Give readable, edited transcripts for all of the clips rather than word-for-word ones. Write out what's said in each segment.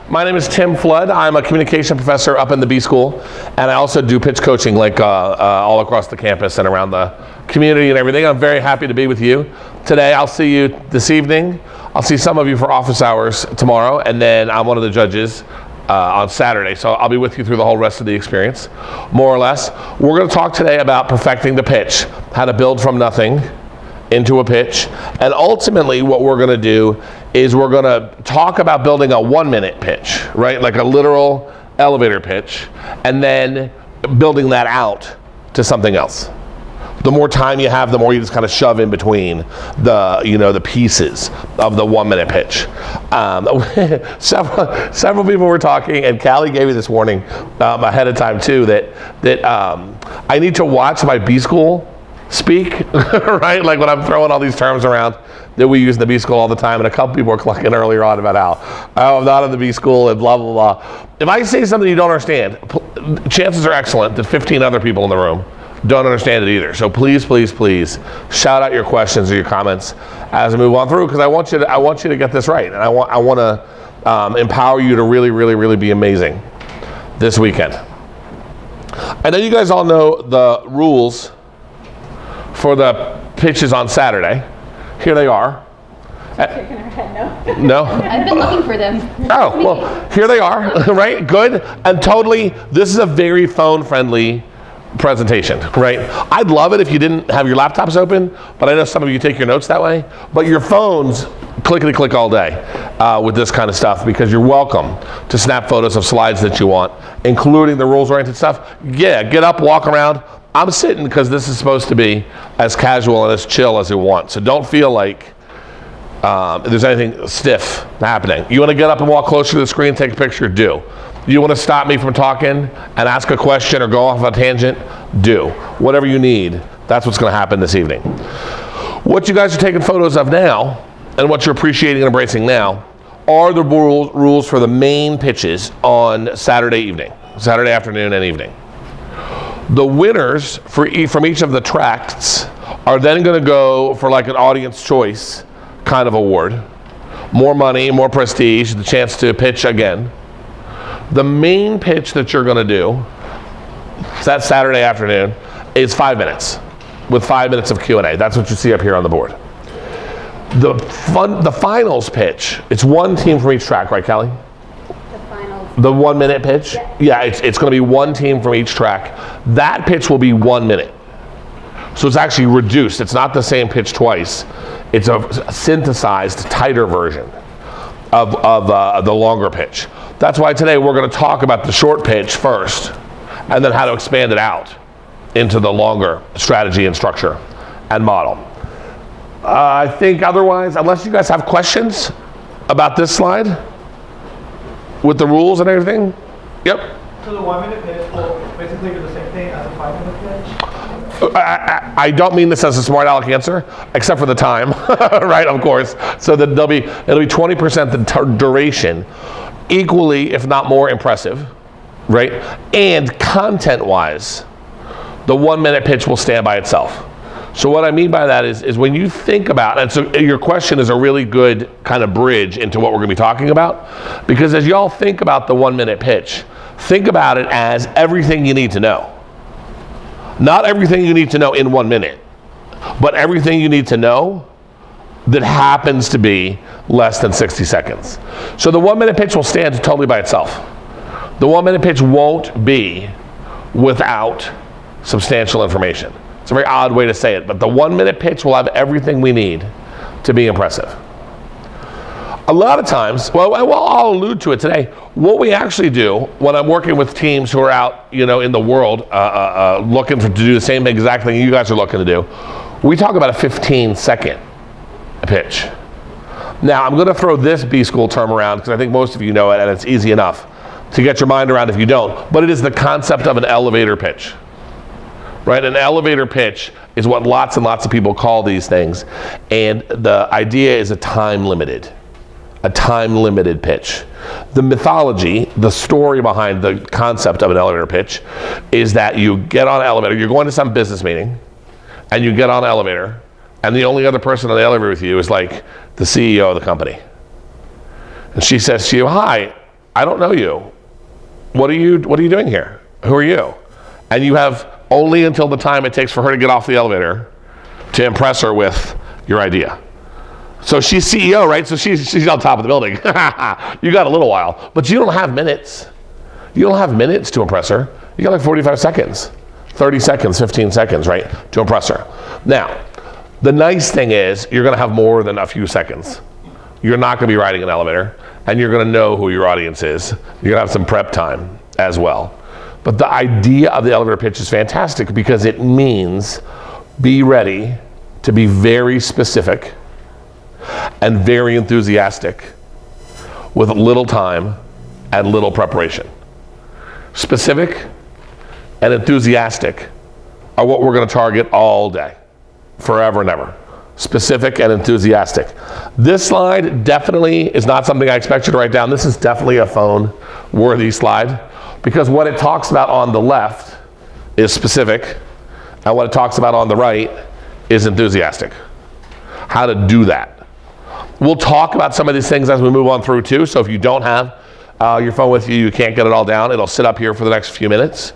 My name is Tim Flood. I'm a communication professor up in the B School, and I also do pitch coaching all across the campus and around the community and everything. I'm very happy to be with you today. I'll see you this evening. I'll see some of you for office hours tomorrow, and then I'm one of the judges on Saturday. So I'll be with you through the whole rest of the experience, more or less. We're going to talk today about perfecting the pitch, how to build from nothing into a pitch, and ultimately what we're going to do is we're going to talk about building a 1-minute pitch, right? Like a literal elevator pitch, and then building that out to something else. The more time you have, the more you just kind of shove in between the pieces of the 1-minute pitch. Several people were talking, and Callie gave me this warning ahead of time too, that I need to watch my B School speak, right? Like when I'm throwing all these terms around that we use in the B School all the time, and a couple people were clucking earlier on about how I'm not in the B School and blah, blah, blah. If I say something you don't understand, chances are excellent that 15 other people in the room don't understand it either. So please, please, please shout out your questions or your comments as we move on through, because I want you to get this right, and I want to empower you to really, really, really be amazing this weekend. I know you guys all know the rules for the pitches on Saturday. Here they are. Shaking her head, no. No? I've been looking for them. Oh, well, here they are, right? Good. And totally, this is a very phone-friendly presentation, right? I'd love it if you didn't have your laptops open, but I know some of you take your notes that way. But your phones, clickety-click all day with this kind of stuff, because you're welcome to snap photos of slides that you want, including the rules-oriented stuff. Yeah, get up, walk around. I'm sitting because this is supposed to be as casual and as chill as you want. So don't feel like there's anything stiff happening. You want to get up and walk closer to the screen, take a picture, do. You want to stop me from talking and ask a question or go off on a tangent, do. Whatever you need, that's what's going to happen this evening. What you guys are taking photos of now, and what you're appreciating and embracing now, are the rules for the main pitches on Saturday evening, Saturday afternoon and evening. The winners from each of the tracts are then going to go for like an audience choice kind of award. More money, more prestige, the chance to pitch again. The main pitch that you're going to do that Saturday afternoon is 5 minutes, with 5 minutes of Q&A. That's what you see up here on the board. The finals pitch, it's one team from each track, right, Callie? The 1-minute pitch? Yeah, it's going to be one team from each track. That pitch will be 1 minute. So it's actually reduced. It's not the same pitch twice. It's a synthesized, tighter version of the longer pitch. That's why today we're going to talk about the short pitch first, and then how to expand it out into the longer strategy and structure and model. I think otherwise, unless you guys have questions about this slide, with the rules and everything? Yep. So the 1-minute pitch will basically do the same thing as a 5-minute pitch? I don't mean this as a smart aleck answer, except for the time, right, of course. So that it'll be 20% the duration, equally, if not more impressive, right? And content-wise, the 1-minute pitch will stand by itself. So what I mean by that is when you think about, and so your question is a really good kind of bridge into what we're going to be talking about, because as y'all think about the 1-minute pitch, think about it as everything you need to know. Not everything you need to know in 1 minute, but everything you need to know that happens to be less than 60 seconds. So the 1-minute pitch will stand totally by itself. The 1-minute pitch won't be without substantial information. It's a very odd way to say it, but the 1-minute pitch will have everything we need to be impressive. A lot of times, well, I'll allude to it today. What we actually do when I'm working with teams who are out, in the world, looking to do the same exact thing you guys are looking to do, we talk about a 15-second pitch. Now, I'm going to throw this B School term around because I think most of you know it, and it's easy enough to get your mind around if you don't. But it is the concept of an elevator pitch. Right, an elevator pitch is what lots and lots of people call these things, and the idea is a time-limited pitch. The mythology, the story behind the concept of an elevator pitch is that you get on an elevator, you're going to some business meeting, and you get on an elevator, and the only other person on the elevator with you is like the CEO of the company. And she says to you, hi, I don't know you. What are you doing here? Who are you? And you have only until the time it takes for her to get off the elevator to impress her with your idea. So she's CEO, right? So she's on top of the building. You got a little while, but you don't have minutes. You don't have minutes to impress her. You got like 45 seconds, 30 seconds, 15 seconds, right, to impress her. Now, the nice thing is you're gonna have more than a few seconds. You're not gonna be riding an elevator, and you're gonna know who your audience is. You're gonna have some prep time as well. But the idea of the elevator pitch is fantastic because it means be ready to be very specific and very enthusiastic with little time and little preparation. Specific and enthusiastic are what we're going to target all day, forever and ever. Specific and enthusiastic. This slide definitely is not something I expect you to write down. This is definitely a phone-worthy slide because what it talks about on the left is specific and what it talks about on the right is enthusiastic. How to do that. We'll talk about some of these things as we move on through too, so if you don't have your phone with you, you can't get it all down, it'll sit up here for the next few minutes.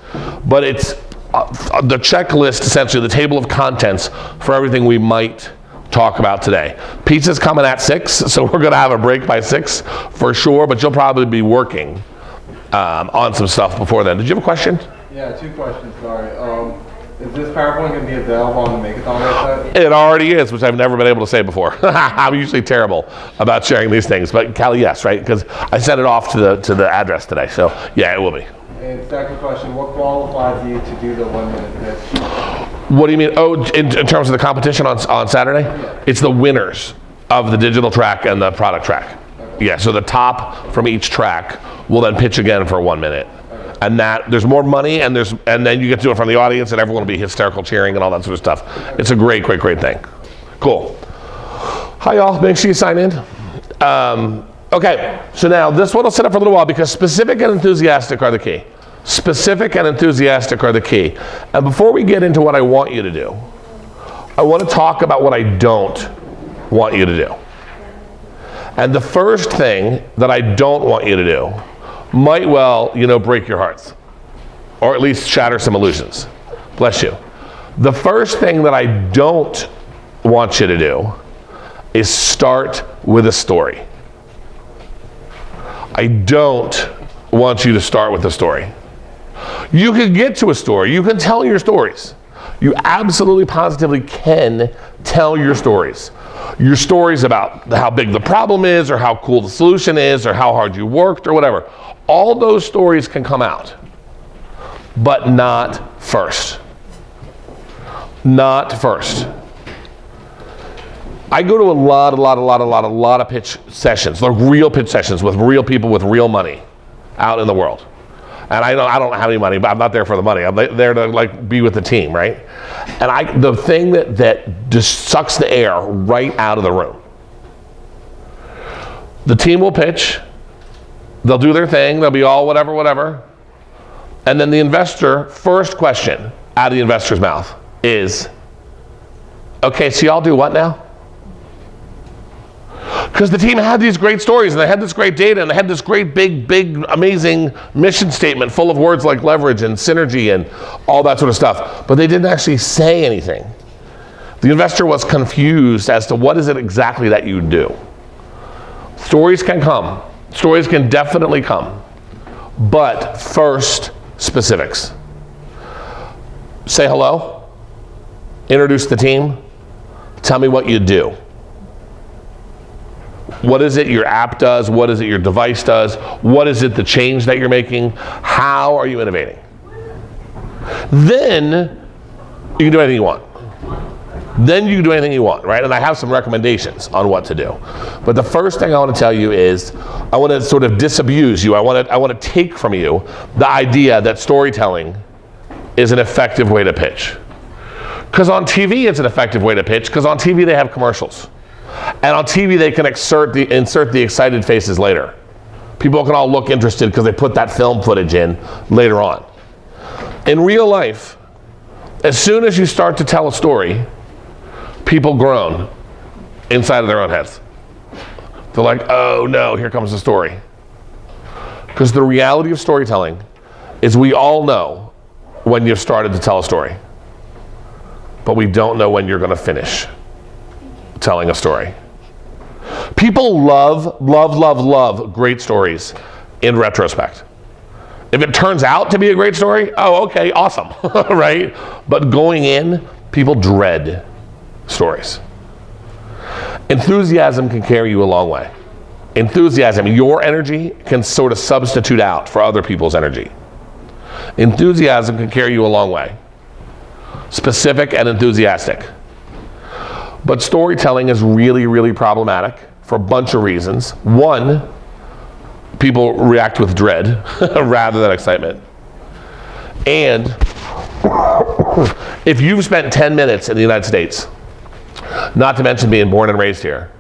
But it's the checklist, essentially, the table of contents for everything we might talk about today. Pizza's coming at 6, so we're gonna have a break by 6 for sure, but you'll probably be working on some stuff before then. Did you have a question? Yeah, 2 questions, sorry. Is this PowerPoint going to be available on the Makeathon website? It already is, which I've never been able to say before. I'm usually terrible about sharing these things, but Callie, yes, right? Because I sent it off to the address today, so yeah, it will be. And second question, what qualifies you to do the 1-minute pitch? What do you mean? Oh, in terms of the competition on Saturday? Yeah. It's the winners of the digital track and the product track. Okay. Yeah, so the top from each track will then pitch again for 1 minute. And that there's more money, and then you get to do it from the audience, and everyone will be hysterical cheering and all that sort of stuff. It's a great thing. Cool. Hi, y'all. Make sure you sign in. Okay, so now this one will sit up for a little while because specific and enthusiastic are the key. Specific and enthusiastic are the key. And before we get into what I want you to do, I want to talk about what I don't want you to do. And the first thing that I don't want you to do might well, break your hearts, or at least shatter some illusions. Bless you. The first thing that I don't want you to do is start with a story. I don't want you to start with a story. You can get to a story. You can tell your stories. You absolutely positively can tell your stories. Your stories about how big the problem is, or how cool the solution is, or how hard you worked, or whatever. All those stories can come out, but not first. Not first. I go to a lot of pitch sessions, like real pitch sessions with real people with real money out in the world. And I don't have any money, but I'm not there for the money. I'm there to be with the team, right? And the thing that just sucks the air right out of the room. The team will pitch, they'll do their thing, they'll be all whatever. And then the investor, first question out of the investor's mouth is, okay, so y'all do what now? Because the team had these great stories, and they had this great data, and they had this great, big, amazing mission statement full of words like leverage and synergy and all that sort of stuff. But they didn't actually say anything. The investor was confused as to what is it exactly that you do. Stories can come. Stories can definitely come. But first, specifics. Say hello. Introduce the team. Tell me what you do. What is it your app does? What is it your device does? What is it the change that you're making? How are you innovating? Then you can do anything you want. Then you can do anything you want, right? And I have some recommendations on what to do. But the first thing I want to tell you is I want to sort of disabuse you. I want to take from you the idea that storytelling is an effective way to pitch. Because on TV it's an effective way to pitch, because on TV they have commercials. And on TV, they can insert the excited faces later. People can all look interested because they put that film footage in later on. In real life, as soon as you start to tell a story, people groan inside of their own heads. They're They're like, oh no, here comes the story. Because the reality of storytelling is we all know when you've started to tell a story, but we don't know when you're going to finish telling a story. People love great stories in retrospect. If it turns out to be a great story, oh, okay, awesome, right? But going in, people dread stories. Enthusiasm can carry you a long way. Enthusiasm, your energy can sort of substitute out for other people's energy. Enthusiasm can carry you a long way. Specific and enthusiastic. But storytelling is really, really problematic for a bunch of reasons. One, people react with dread rather than excitement. And if you've spent 10 minutes in the United States, not to mention being born and raised here,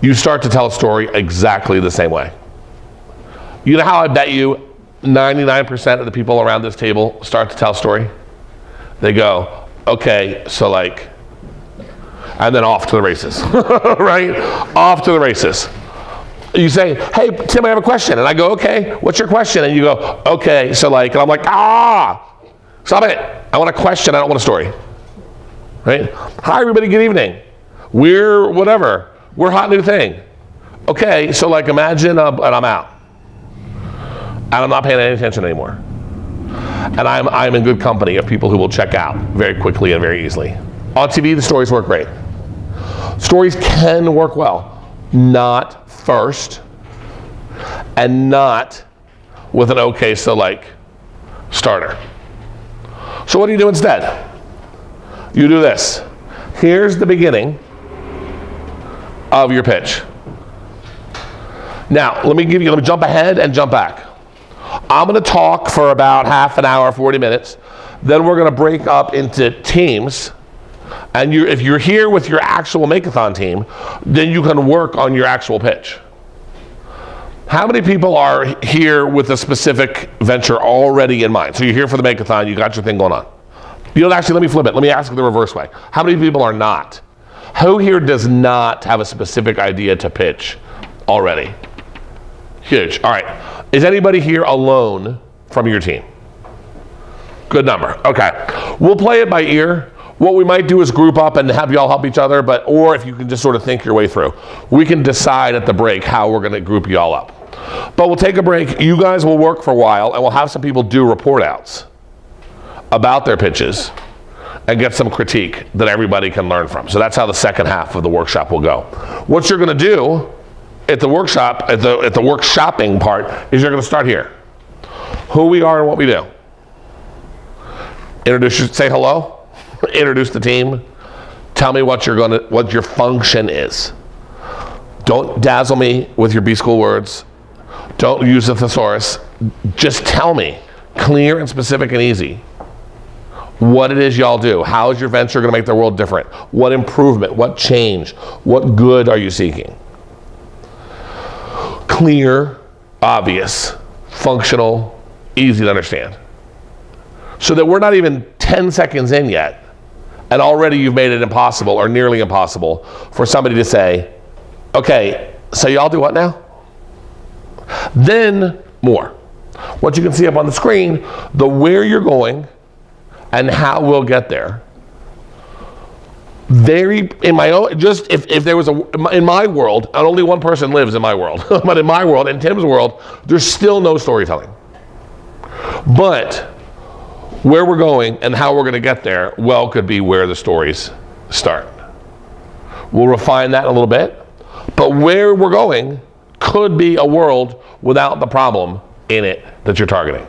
you start to tell a story exactly the same way. You know how I bet you 99% of the people around this table start to tell a story? They go, okay, so like, and then off to the races, right? Off to the races. You say, hey, Tim, I have a question. And I go, okay, what's your question? And you go, okay, so like, and I'm like, stop it. I want a question, I don't want a story. Right? Hi, everybody, good evening. We're whatever. We're hot new thing. Okay, so like imagine, and I'm out. And I'm not paying any attention anymore. And I'm in good company of people who will check out very quickly and very easily. On TV, the stories work great. Stories can work well. Not first, and not with an okay, so like, starter. So what do you do instead? You do this. Here's the beginning of your pitch. Now, let me jump ahead and jump back. I'm going to talk for about half an hour, 40 minutes. Then we're going to break up into teams. And if you're here with your actual Makeathon team, then you can work on your actual pitch. How many people are here with a specific venture already in mind? So you're here for the Makeathon, you got your thing going on. Actually, let me flip it. Let me ask it the reverse way. How many people are not? Who here does not have a specific idea to pitch already? Huge. All right. Is anybody here alone from your team? Good number. Okay. We'll play it by ear. What we might do is group up and have you all help each other, or if you can just sort of think your way through. We can decide at the break how we're going to group you all up. But we'll take a break. You guys will work for a while, and we'll have some people do report outs about their pitches and get some critique that everybody can learn from. So that's how the second half of the workshop will go. What you're going to do at the workshop, at the workshopping part, is you're going to start here. Who we are and what we do. Say hello. Introduce the team. Tell me what your function is. Don't dazzle me with your B-school words. Don't use a thesaurus. Just tell me, clear and specific and easy, what it is y'all do. How is your venture going to make the world different? What improvement, what change, what good are you seeking? Clear, obvious, functional, easy to understand. So that we're not even 10 seconds in yet, and already you've made it impossible or nearly impossible for somebody to say, okay, so y'all do what now? Then more. What you can see up on the screen, the where you're going and how we'll get there. In my own, just if there was in my world, and only one person lives in my world, but in my world, in Tim's world, there's still no storytelling. But where we're going and how we're going to get there, could be where the stories start. We'll refine that a little bit, but where we're going could be a world without the problem in it that you're targeting.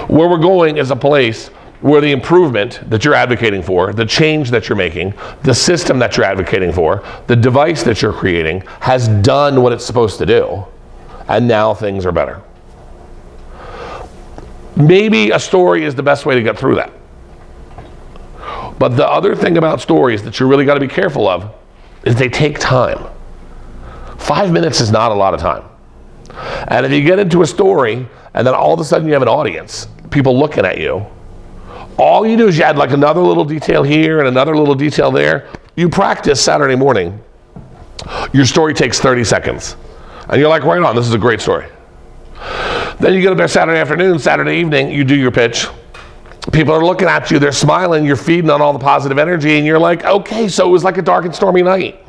Where we're going is a place where the improvement that you're advocating for, the change that you're making, the system that you're advocating for, the device that you're creating has done what it's supposed to do, and now things are better. Maybe a story is the best way to get through that. But the other thing about stories that you really got to be careful of is they take time. 5 minutes is not a lot of time. And if you get into a story and then all of a sudden you have an audience, people looking at you, all you do is you add like another little detail here and another little detail there. You practice Saturday morning Your story takes 30 seconds. And you're like, right on, this is a great story. Then you get up there Saturday afternoon, Saturday evening, you do your pitch. People are looking at you, they're smiling, you're feeding on all the positive energy, and you're like, okay, so it was like a dark and stormy night.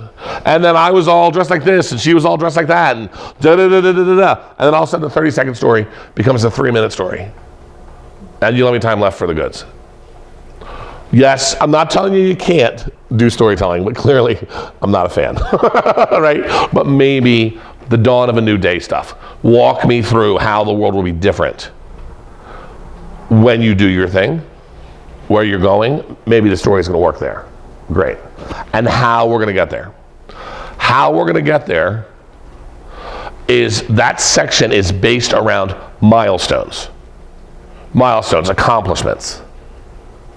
And then I was all dressed like this, and she was all dressed like that, and da-da-da-da-da-da. And then all of a sudden the 30-second story becomes a 3-minute story. And you don't have any time left for the goods. Yes, I'm not telling you can't do storytelling, but clearly I'm not a fan, right? But maybe the dawn of a new day stuff. Walk me through how the world will be different when you do your thing, where you're going. Maybe the story is going to work there. Great. And how we're going to get there. How we're going to get there is that section is based around milestones. Milestones, accomplishments,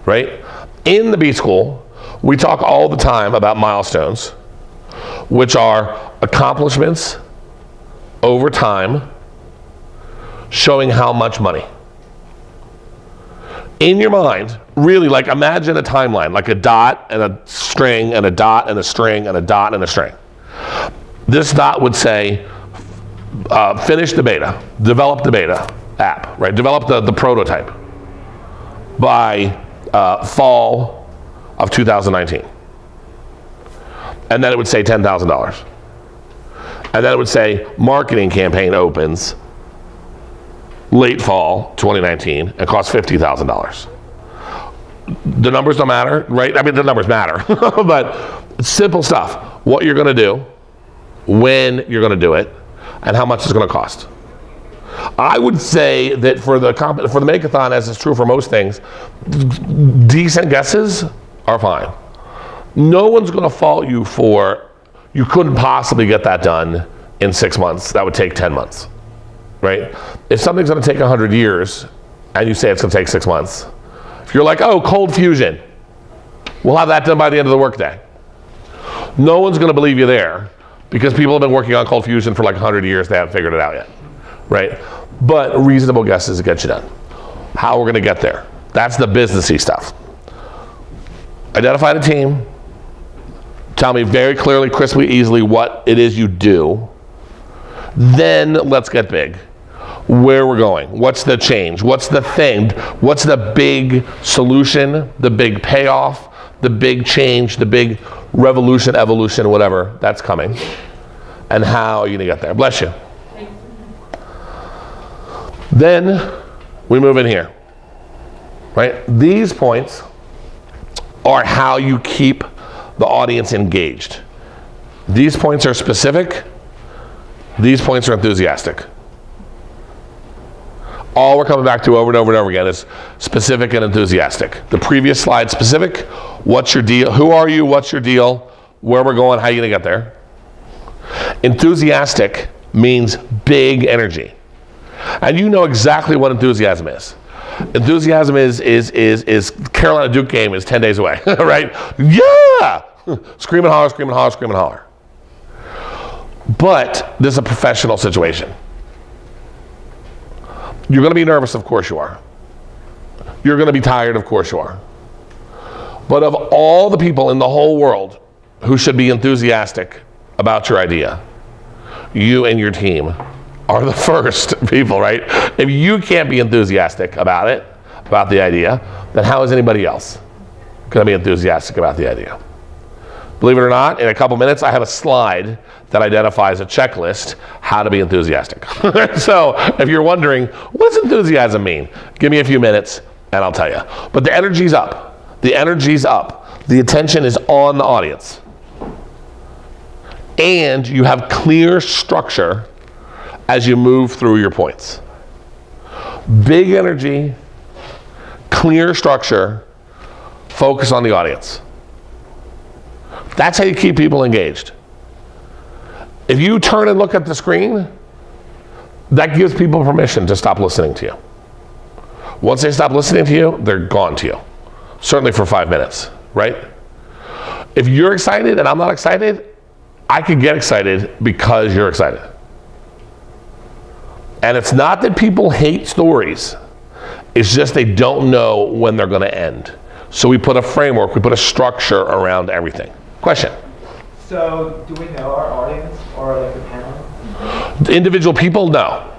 right? In the B School, we talk all the time about milestones, which are accomplishments over time, showing how much money. In your mind, really, like imagine a timeline, like a dot and a string and a dot and a string and a dot and a string. This dot would say, finish the beta, develop the beta app, right? Develop the prototype by fall of 2019. And then it would say $10,000. And then it would say marketing campaign opens late fall 2019 and costs $50,000. The numbers don't matter, right? I mean, the numbers matter, but simple stuff. What you're going to do, when you're going to do it, and how much it's going to cost. I would say that for the Makeathon, as is true for most things, decent guesses are fine. No one's going to fault you for you couldn't possibly get that done in 6 months. That would take 10 months, right? If something's going to take 100 years and you say it's going to take 6 months, if you're like, oh, cold fusion, we'll have that done by the end of the workday. No one's going to believe you there because people have been working on cold fusion for like 100 years. They haven't figured it out yet, right? But reasonable guesses to get you done. How we're going to get there. That's the businessy stuff. Identify the team. Tell me very clearly, crisply, easily what it is you do. Then let's get big. Where we're going. What's the change? What's the thing? What's the big solution? The big payoff? The big change? The big revolution, evolution, whatever that's coming. And how are you going to get there? Bless you. Then we move in here. Right? These points are how you keep the audience engaged. These points are specific. These points are enthusiastic. All we're coming back to over and over and over again is specific and enthusiastic. The previous slide, specific, what's your deal? Who are you? What's your deal? Where we're going? How are you going to get there? Enthusiastic means big energy. And you know exactly what enthusiasm is. Enthusiasm is Carolina Duke game is 10 days away, right? Yeah! Scream and holler, scream and holler, scream and holler. But this is a professional situation. You're going to be nervous, of course you are. You're going to be tired, of course you are. But of all the people in the whole world who should be enthusiastic about your idea, you and your team are the first people, right? If you can't be enthusiastic about it, about the idea, then how is anybody else going to be enthusiastic about the idea? Believe it or not, in a couple minutes, I have a slide that identifies a checklist how to be enthusiastic. So if you're wondering, what does enthusiasm mean? Give me a few minutes and I'll tell you. But the energy's up. The energy's up. The attention is on the audience. And you have clear structure as you move through your points. Big energy, clear structure, focus on the audience. That's how you keep people engaged. If you turn and look at the screen, that gives people permission to stop listening to you. Once they stop listening to you, they're gone to you. Certainly for 5 minutes, right? If you're excited and I'm not excited, I could get excited because you're excited. And it's not that people hate stories. It's just they don't know when they're going to end. So we put a framework, we put a structure around everything. Question? So, do we know our audience or like the panel? The individual people, no.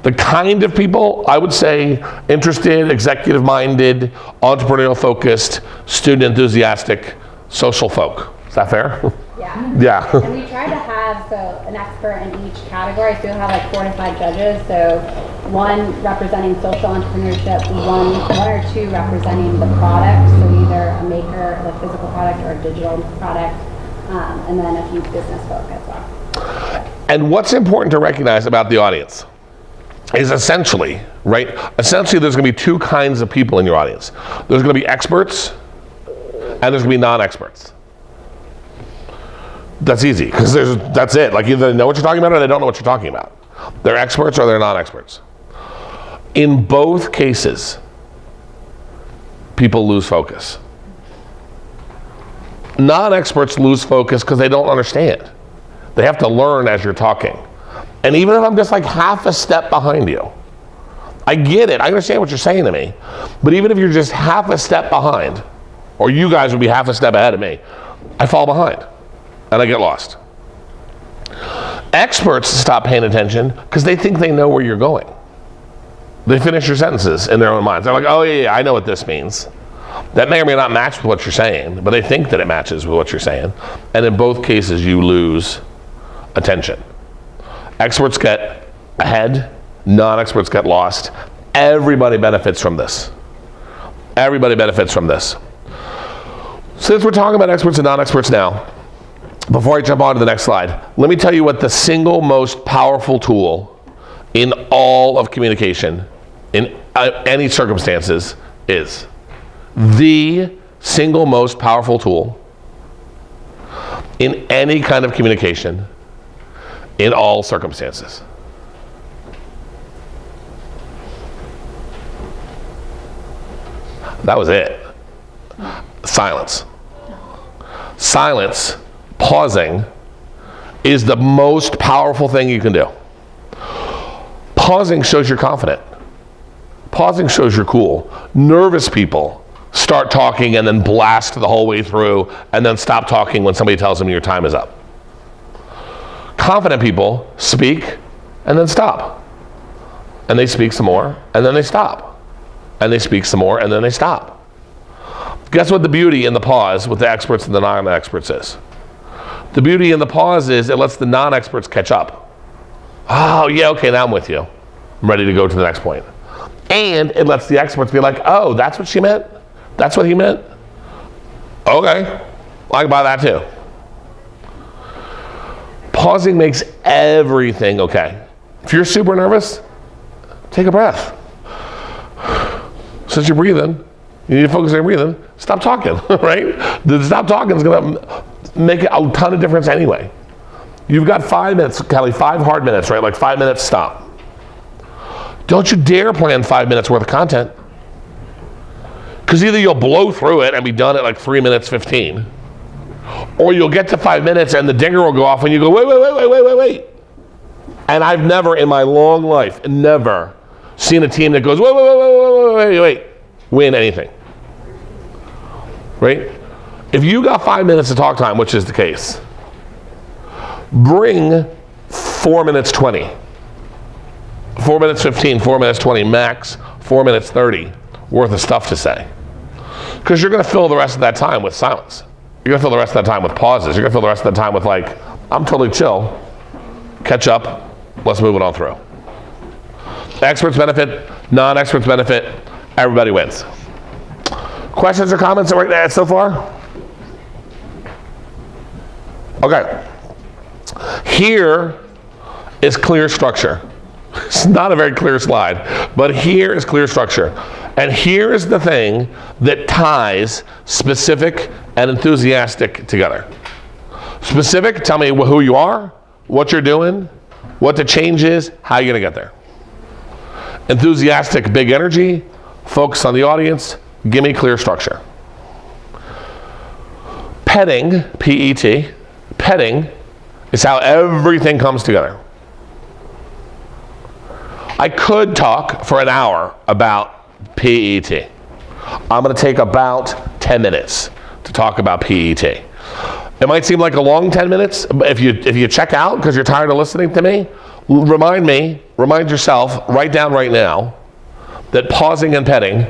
The kind of people, I would say, interested, executive-minded, entrepreneurial-focused, student enthusiastic, social folk. Is that fair? Yeah. Yeah. And we try to have an expert in each category. So we'll have like 4 to 5 judges. So one representing social entrepreneurship, one or two representing the product. So either a maker, the physical product, or a digital product, and then a few business folk as well. And what's important to recognize about the audience is essentially, right? Essentially, there's going to be 2 kinds of people in your audience. There's going to be experts, and there's going to be non-experts. That's easy, because that's it. Like, either they know what you're talking about or they don't know what you're talking about. They're experts or they're non-experts. In both cases, people lose focus. Non-experts lose focus because they don't understand. They have to learn as you're talking. And even if I'm just like half a step behind you, I get it, I understand what you're saying to me, but even if you're just half a step behind, or you guys would be half a step ahead of me, I fall behind and I get lost. Experts stop paying attention because they think they know where you're going. They finish your sentences in their own minds. They're like, oh yeah, I know what this means. That may or may not match with what you're saying, but they think that it matches with what you're saying. And in both cases, you lose attention. Experts get ahead, non-experts get lost. Everybody benefits from this. Everybody benefits from this. Since we're talking about experts and non-experts now, before I jump on to the next slide, let me tell you what the single most powerful tool in all of communication, in any circumstances, is. The single most powerful tool in any kind of communication, in all circumstances. That was it. Silence. Silence, pausing, is the most powerful thing you can do. Pausing shows you're confident. Pausing shows you're cool. Nervous people start talking and then blast the whole way through and then stop talking when somebody tells them your time is up. Confident people speak and then stop. And they speak some more and then they stop. And they speak some more and then they stop. Guess what the beauty in the pause with the experts and the non-experts is? The beauty in the pause is it lets the non-experts catch up. Oh yeah, okay, now I'm with you. I'm ready to go to the next point. And it lets the experts be like, oh, that's what she meant? That's what he meant? Okay, I can buy that too. Pausing makes everything okay. If you're super nervous, take a breath. Since you're breathing, you need to focus on your breathing, stop talking, right? The stop talking is gonna make a ton of difference anyway. You've got 5 minutes, Kelly, 5 hard minutes, right? Like 5 minutes, stop. Don't you dare plan 5 minutes worth of content. Because either you'll blow through it and be done at like 3 minutes 15, or you'll get to 5 minutes and the dinger will go off and you go, wait. And I've never in my long life, never seen a team that goes, wait, win anything. Right? If you got 5 minutes of talk time, which is the case, bring 4 minutes 20. 4 minutes 15, 4 minutes 20 max, 4 minutes 30 worth of stuff to say. Because you're going to fill the rest of that time with silence. You're going to fill the rest of that time with pauses. You're going to fill the rest of that time with like, I'm totally chill, catch up, let's move it on through. Experts benefit, non-experts benefit, everybody wins. Questions or comments so far? Okay. Here is clear structure. It's not a very clear slide, but here is clear structure. And here is the thing that ties specific and enthusiastic together. Specific, tell me who you are, what you're doing, what the change is, how you're gonna get there. Enthusiastic, big energy, focus on the audience, give me clear structure. Petting, P-E-T, petting is how everything comes together. I could talk for an hour about PET. I'm going to take about 10 minutes to talk about PET. It might seem like a long 10 minutes, but if you check out because you're tired of listening to me, remind yourself, write down right now, that pausing and petting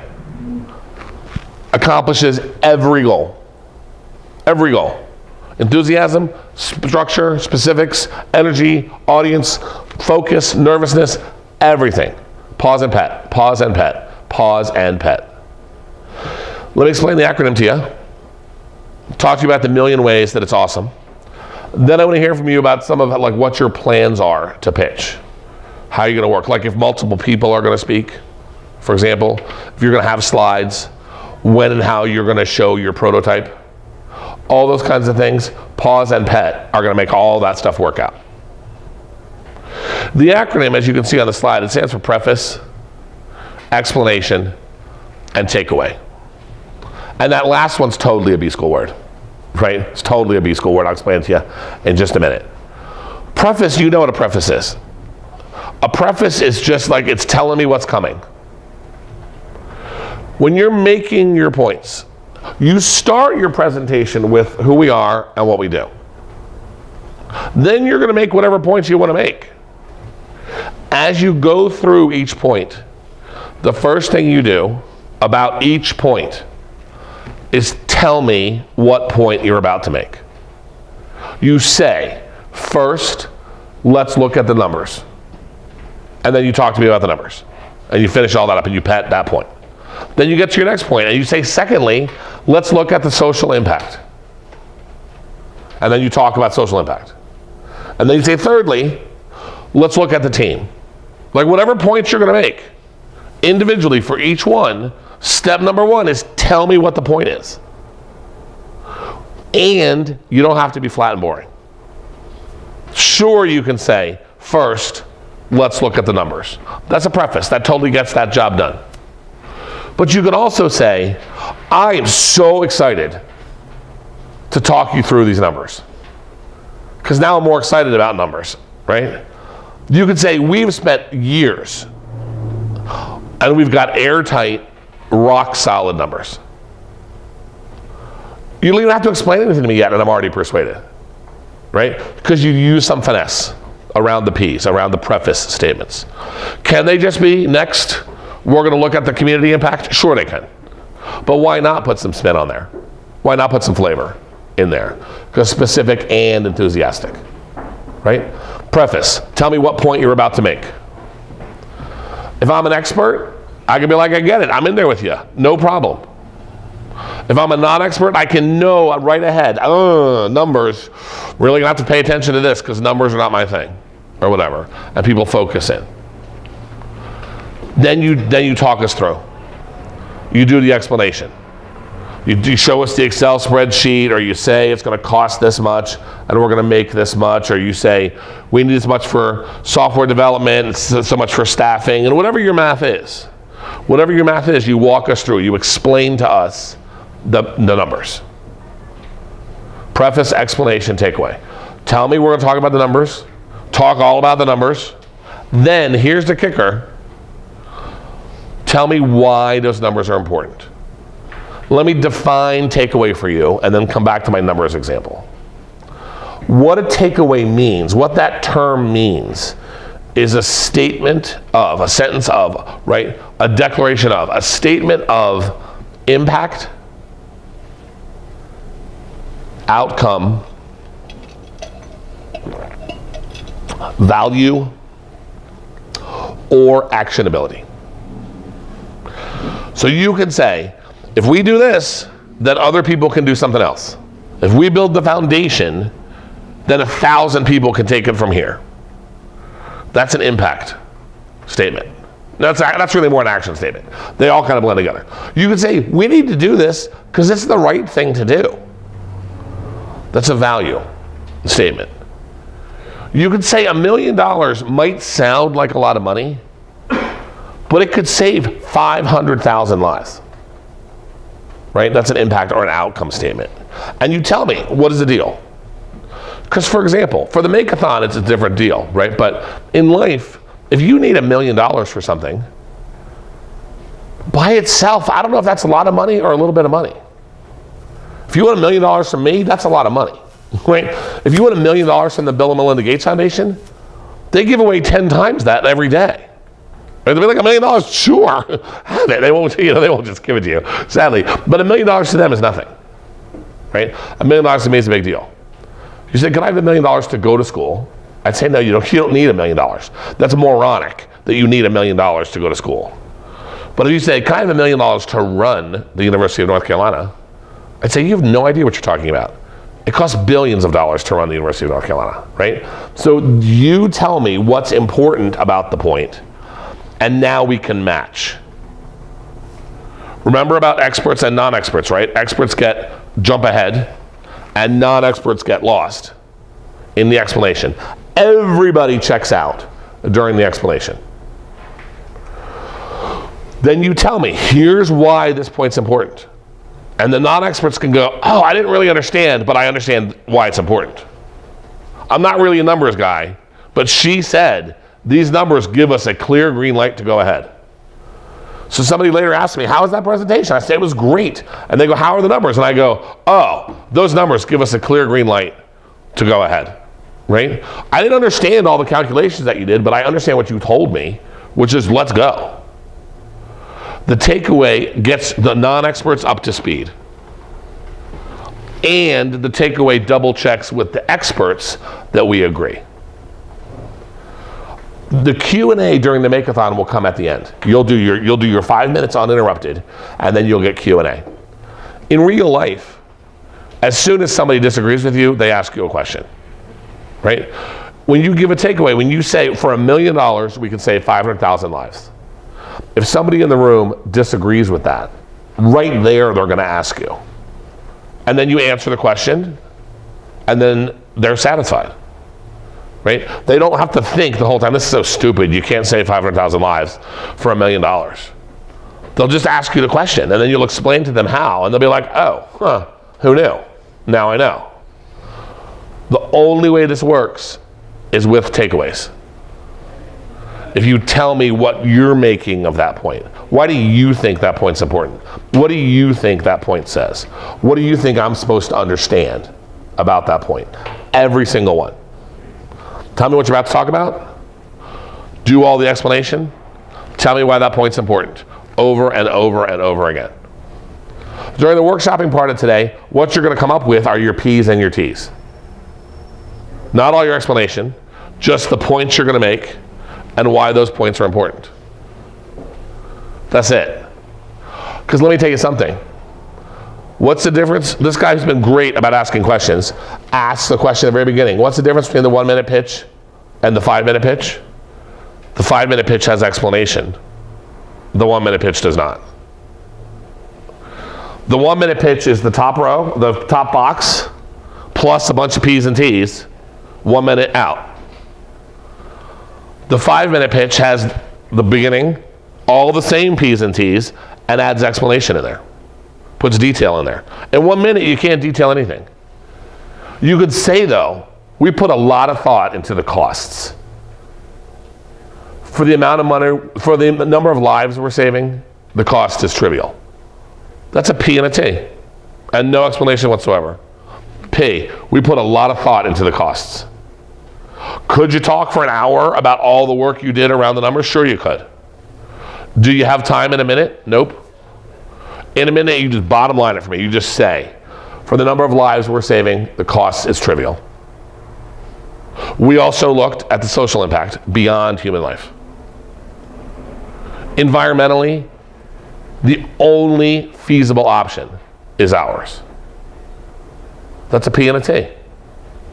accomplishes every goal. Every goal. Enthusiasm, structure, specifics, energy, audience, focus, nervousness, everything. Pause and pet, pause and pet, pause and pet. Let me explain the acronym to you. Talk to you about the million ways that it's awesome. Then I want to hear from you about some of like what your plans are to pitch. How are you going to work? Like if multiple people are going to speak, for example, if you're going to have slides, when and how you're going to show your prototype, all those kinds of things, pause and pet are going to make all that stuff work out. The acronym, as you can see on the slide, it stands for preface, explanation, and takeaway. And that last one's totally a B-school word, right? It's totally a B-school word. I'll explain it to you in just a minute. Preface, you know what a preface is. A preface is just like it's telling me what's coming. When you're making your points, you start your presentation with who we are and what we do. Then you're going to make whatever points you want to make. As you go through each point, the first thing you do about each point is tell me what point you're about to make. You say, first, let's look at the numbers. And then you talk to me about the numbers. And you finish all that up and you pet that point. Then you get to your next point and you say, secondly, let's look at the social impact. And then you talk about social impact. And then you say, thirdly, let's look at the team. Like whatever points you're going to make, individually for each one, step number one is tell me what the point is. And you don't have to be flat and boring. Sure, you can say, first, let's look at the numbers. That's a preface. That totally gets that job done. But you can also say, I am so excited to talk you through these numbers. Because now I'm more excited about numbers, right? You could say, we've spent years and we've got airtight, rock solid numbers. You don't even have to explain anything to me yet and I'm already persuaded, right? Because you use some finesse around the P's, around the preface statements. Can they just be next? We're going to look at the community impact? Sure they can. But why not put some spin on there? Why not put some flavor in there? Because specific and enthusiastic, right? Preface, tell me what point you're about to make. If I'm an expert, I can be like, I get it, I'm in there with you, no problem. If I'm a non-expert, I can know right ahead, numbers, really gonna have to pay attention to this because numbers are not my thing, or whatever, and people focus in. Then you talk us through. You do the explanation. You show us the Excel spreadsheet, or you say it's going to cost this much, and we're going to make this much, or you say we need this much for software development, so much for staffing, and whatever your math is. Whatever your math is, you walk us through. You explain to us the numbers. Preface, explanation, takeaway. Tell me we're going to talk about the numbers. Talk all about the numbers. Then, here's the kicker. Tell me why those numbers are important. Let me define takeaway for you and then come back to my numbers example. What a takeaway means, what that term means, is a statement of, a sentence of, right? A declaration of, a statement of impact, outcome, value, or actionability. So you can say, if we do this, then other people can do something else. If we build the foundation, then 1,000 people can take it from here. That's an impact statement. That's really more an action statement. They all kind of blend together. You could say, we need to do this because it's the right thing to do. That's a value statement. You could say $1 million might sound like a lot of money, but it could save 500,000 lives. Right? That's an impact or an outcome statement. And you tell me, what is the deal? Because, for example, for the Make-a-thon, it's a different deal, right? But in life, if you need $1 million for something, by itself, I don't know if that's a lot of money or a little bit of money. If you want $1 million from me, that's a lot of money. right? If you win $1 million from the Bill and Melinda Gates Foundation, they give away 10 times that every day. They'll be like $1 million, sure. They won't, they won't just give it to you, sadly. But $1 million to them is nothing, right? $1 million to me is a big deal. You say, can I have $1 million to go to school? I'd say, no, you don't need $1 million. That's moronic that you need $1 million to go to school. But if you say, can I have $1 million to run the University of North Carolina? I'd say, you have no idea what you're talking about. It costs billions of dollars to run the University of North Carolina, right? So you tell me what's important about the point, and now we can match. Remember about experts and non-experts, right? Experts jump ahead, and non-experts get lost in the explanation. Everybody checks out during the explanation. Then you tell me, here's why this point's important. And the non-experts can go, oh, I didn't really understand, but I understand why it's important. I'm not really a numbers guy, but she said, these numbers give us a clear green light to go ahead. So somebody later asked me, how was that presentation? I said, it was great. And they go, how are the numbers? And I go, oh, those numbers give us a clear green light to go ahead, right? I didn't understand all the calculations that you did, but I understand what you told me, which is let's go. The takeaway gets the non-experts up to speed. And the takeaway double checks with the experts that we agree. The Q&A during the Make-a-thon will come at the end. You'll do your 5 minutes uninterrupted, and then you'll get Q&A. In real life, as soon as somebody disagrees with you, they ask you a question, right? When you give a takeaway, when you say for $1 million, we can save 500,000 lives. If somebody in the room disagrees with that, right there they're going to ask you. And then you answer the question, and then they're satisfied. Right? They don't have to think the whole time, this is so stupid, you can't save 500,000 lives for $1 million. They'll just ask you the question, and then you'll explain to them how, and they'll be like, oh, who knew? Now I know. The only way this works is with takeaways. If you tell me what you're making of that point, why do you think that point's important? What do you think that point says? What do you think I'm supposed to understand about that point? Every single one. Tell me what you're about to talk about. Do all the explanation. Tell me why that point's important. Over and over and over again. During the workshopping part of today, what you're going to come up with are your P's and your T's. Not all your explanation, just the points you're going to make and why those points are important. That's it. Because let me tell you something. What's the difference? This guy's been great about asking questions. Asks the question at the very beginning. What's the difference between the 1 minute pitch and the 5 minute pitch? The 5 minute pitch has explanation. The 1 minute pitch does not. The 1 minute pitch is the top row, the top box, plus a bunch of P's and T's, 1 minute out. The 5 minute pitch has the beginning, all the same P's and T's, and adds explanation in there. Puts detail in there. In 1 minute, you can't detail anything. You could say, though, we put a lot of thought into the costs. For the amount of money, for the number of lives we're saving, the cost is trivial. That's a P and a T, and no explanation whatsoever. P, we put a lot of thought into the costs. Could you talk for an hour about all the work you did around the numbers? Sure you could. Do you have time in a minute? Nope. In a minute, you just bottom line it for me. You just say, for the number of lives we're saving, the cost is trivial. We also looked at the social impact beyond human life. Environmentally, the only feasible option is ours. That's a P and a T.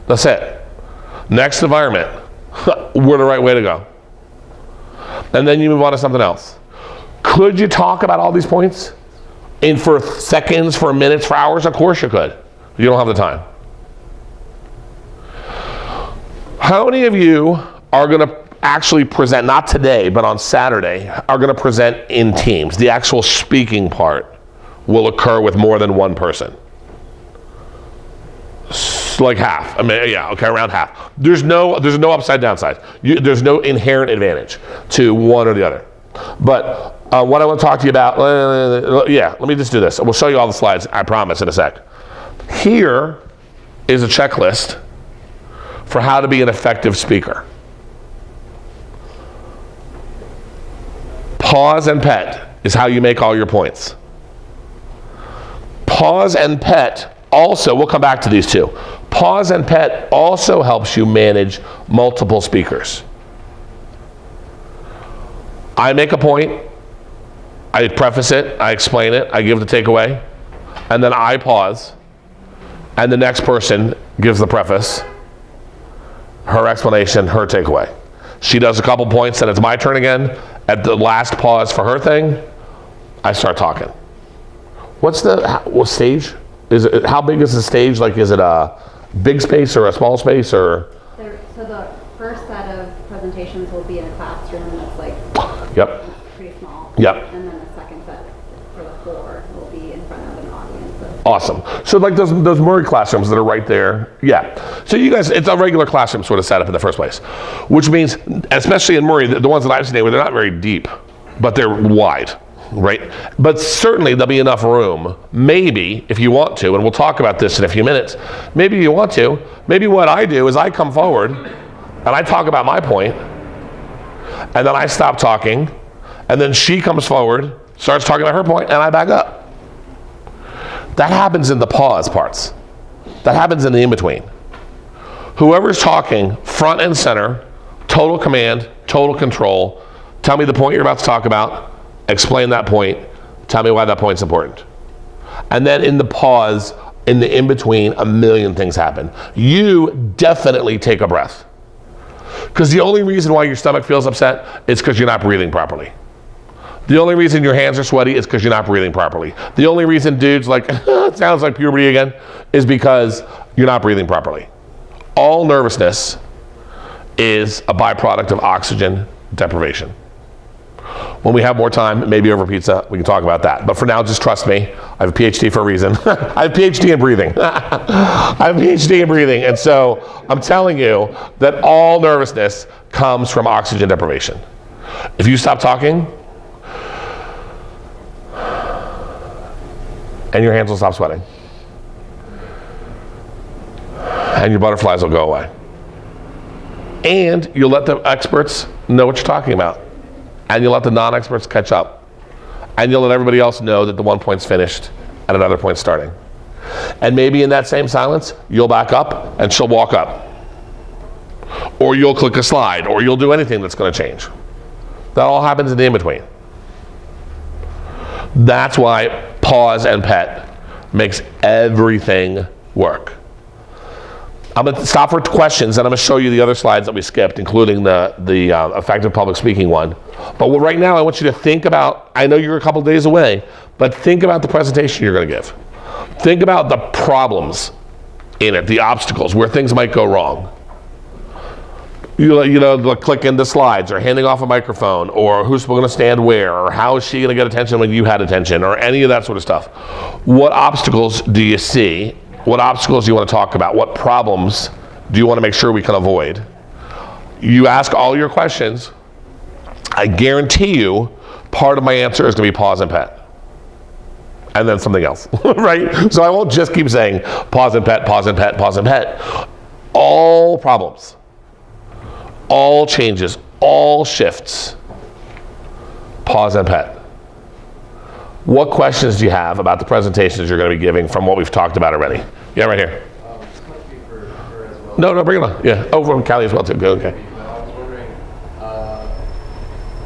That's it. Next, environment. We're the right way to go. And then you move on to something else. Could you talk about all these points? For seconds, for minutes, for hours? Of course you could. You don't have the time. How many of you are going to actually present, not today, but on Saturday, are going to present in teams? The actual speaking part will occur with more than one person. Like half. I mean, yeah, okay, around half. There's no upside downside. There's no inherent advantage to one or the other. But what I want to talk to you about, let me just do this. We'll show you all the slides, I promise, in a sec. Here is a checklist for how to be an effective speaker. Pause and pet is how you make all your points. Pause and pet also, we'll come back to these two. Pause and pet also helps you manage multiple speakers. I make a point, I preface it, I explain it, I give the takeaway, and then I pause, and the next person gives the preface, her explanation, her takeaway. She does a couple points, then it's my turn again. At the last pause for her thing, I start talking. What stage? How big is the stage? Like, is it a big space or a small space, or? So the first set of presentations will be in a classroom that's like Yep. pretty small. Yep. And then the second set for the floor will be in front of an audience. Awesome. So like those Murray classrooms that are right there. Yeah. So you guys, it's a regular classroom sort of setup in the first place, which means, especially in Murray, the ones that I've seen where they're not very deep, but they're wide, right? But certainly there'll be enough room, maybe, if you want to, and we'll talk about this in a few minutes, maybe you want to, maybe what I do is I come forward and I talk about my point, and then I stop talking, and then she comes forward, starts talking about her point, and I back up. That happens in the pause parts. That happens in the in-between. Whoever's talking, front and center, total command, total control, tell me the point you're about to talk about, explain that point, tell me why that point's important. And then in the pause, in the in-between, a million things happen. You definitely take a breath. Because the only reason why your stomach feels upset is because you're not breathing properly. The only reason your hands are sweaty is because you're not breathing properly. The only reason dude's like, it sounds like puberty again, is because you're not breathing properly. All nervousness is a byproduct of oxygen deprivation. When we have more time, maybe over pizza, we can talk about that. But for now, just trust me. I have a PhD for a reason. I have a PhD in breathing. I have a PhD in breathing. And so I'm telling you that all nervousness comes from oxygen deprivation. If you stop talking, and your hands will stop sweating, and your butterflies will go away. And you'll let the experts know what you're talking about. And you'll let the non-experts catch up. And you'll let everybody else know that the one point's finished and another point's starting. And maybe in that same silence, you'll back up and she'll walk up. Or you'll click a slide, or you'll do anything that's going to change. That all happens in the in-between. That's why pause and pet makes everything work. I'm going to stop for questions, and I'm going to show you the other slides that we skipped, including the effective public speaking one. But right now, I want you to think about, I know you're a couple days away, but think about the presentation you're going to give. Think about the problems in it, the obstacles, where things might go wrong. You know, clicking the slides, or handing off a microphone, or who's going to stand where, or how is she going to get attention when you had attention, or any of that sort of stuff. What obstacles do you see? What obstacles do you want to talk about? What problems do you want to make sure we can avoid? You ask all your questions. I guarantee you part of my answer is going to be pause and pet. And then something else, right? So I won't just keep saying pause and pet, pause and pet, pause and pet. All problems, all changes, all shifts, pause and pet. What questions do you have about the presentations you're going to be giving from what we've talked about already? Yeah, right here. This must be for her as well. No, bring it on. Yeah. Oh, from Callie as well, too. Good, okay. I was wondering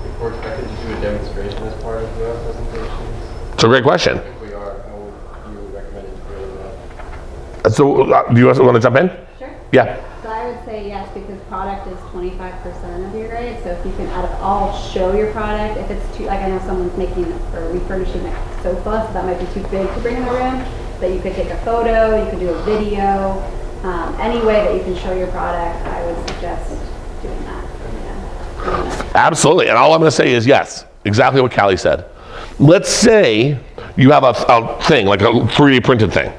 if we're expected to do a demonstration as part of the presentations. It's a great question. If we are, how would you recommend integrating that? So, do you want to jump in? Sure. Yeah. So I would say yes, because product is 25% of your grade. So if you can out of all show your product, if it's too, like I know someone's making or refurnishing a sofa, so that might be too big to bring in the room, that you could take a photo, you could do a video, any way that you can show your product, I would suggest doing that. Yeah. Absolutely. And all I'm going to say is yes, exactly what Callie said. Let's say you have a thing, like a 3D printed thing,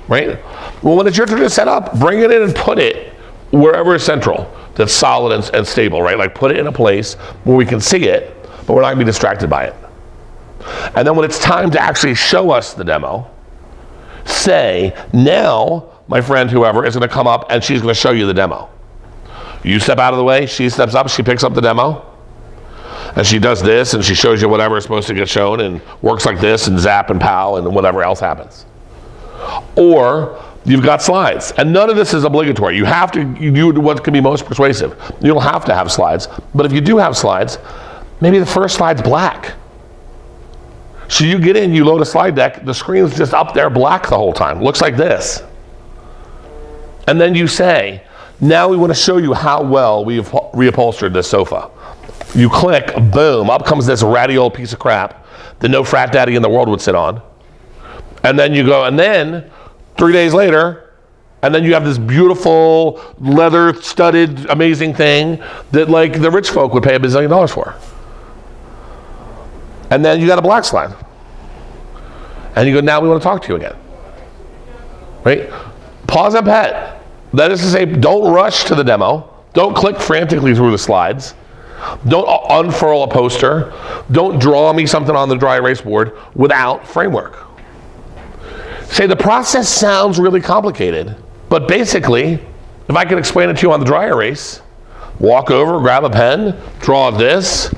right? Well, when it's your turn to set up, bring it in and put it wherever is central, that's solid and stable, right? Like put it in a place where we can see it, but we're not going to be distracted by it. And then when it's time to actually show us the demo, say, now my friend, whoever, is going to come up and she's going to show you the demo. You step out of the way, she steps up, she picks up the demo, and she does this, and she shows you whatever is supposed to get shown, and works like this, and zap and pow, and whatever else happens. Or you've got slides, and none of this is obligatory. You have to do what can be most persuasive. You don't have to have slides, but if you do have slides, maybe the first slide's black. So you get in, you load a slide deck, the screen's just up there black the whole time. Looks like this. And then you say, now we want to show you how well we've reupholstered this sofa. You click, boom, up comes this ratty old piece of crap that no frat daddy in the world would sit on. And then you go, and then 3 days later, and then you have this beautiful leather studded amazing thing that like the rich folk would pay $1 bazillion for. And then you got a black slide. And you go, now we want to talk to you again. Right? Pause and pet. That is to say, don't rush to the demo. Don't click frantically through the slides. Don't unfurl a poster. Don't draw me something on the dry erase board without framework. Say the process sounds really complicated, but basically, if I can explain it to you on the dry erase, walk over, grab a pen, draw this,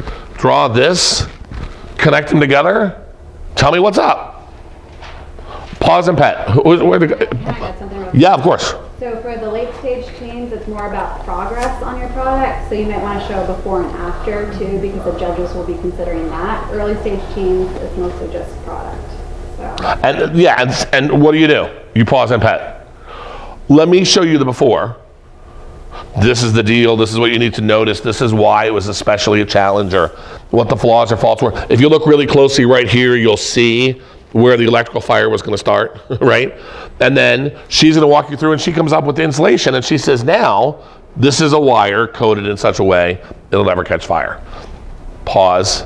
connect them together, tell me what's up. Pause and pet. Can I add something real quick? Yeah, of course. So for the late stage teams, it's more about progress on your product. So you might want to show before and after too, because the judges will be considering that. Early stage teams, it's mostly just product. So. And yeah, and what do? You pause and pet. Let me show you the before. This is the deal. This is what you need to notice. This is why it was especially a challenge, or what the flaws or faults were. If you look really closely right here, you'll see where the electrical fire was going to start, right? And then she's going to walk you through, and she comes up with the insulation, and she says, now, this is a wire coated in such a way it'll never catch fire. Pause,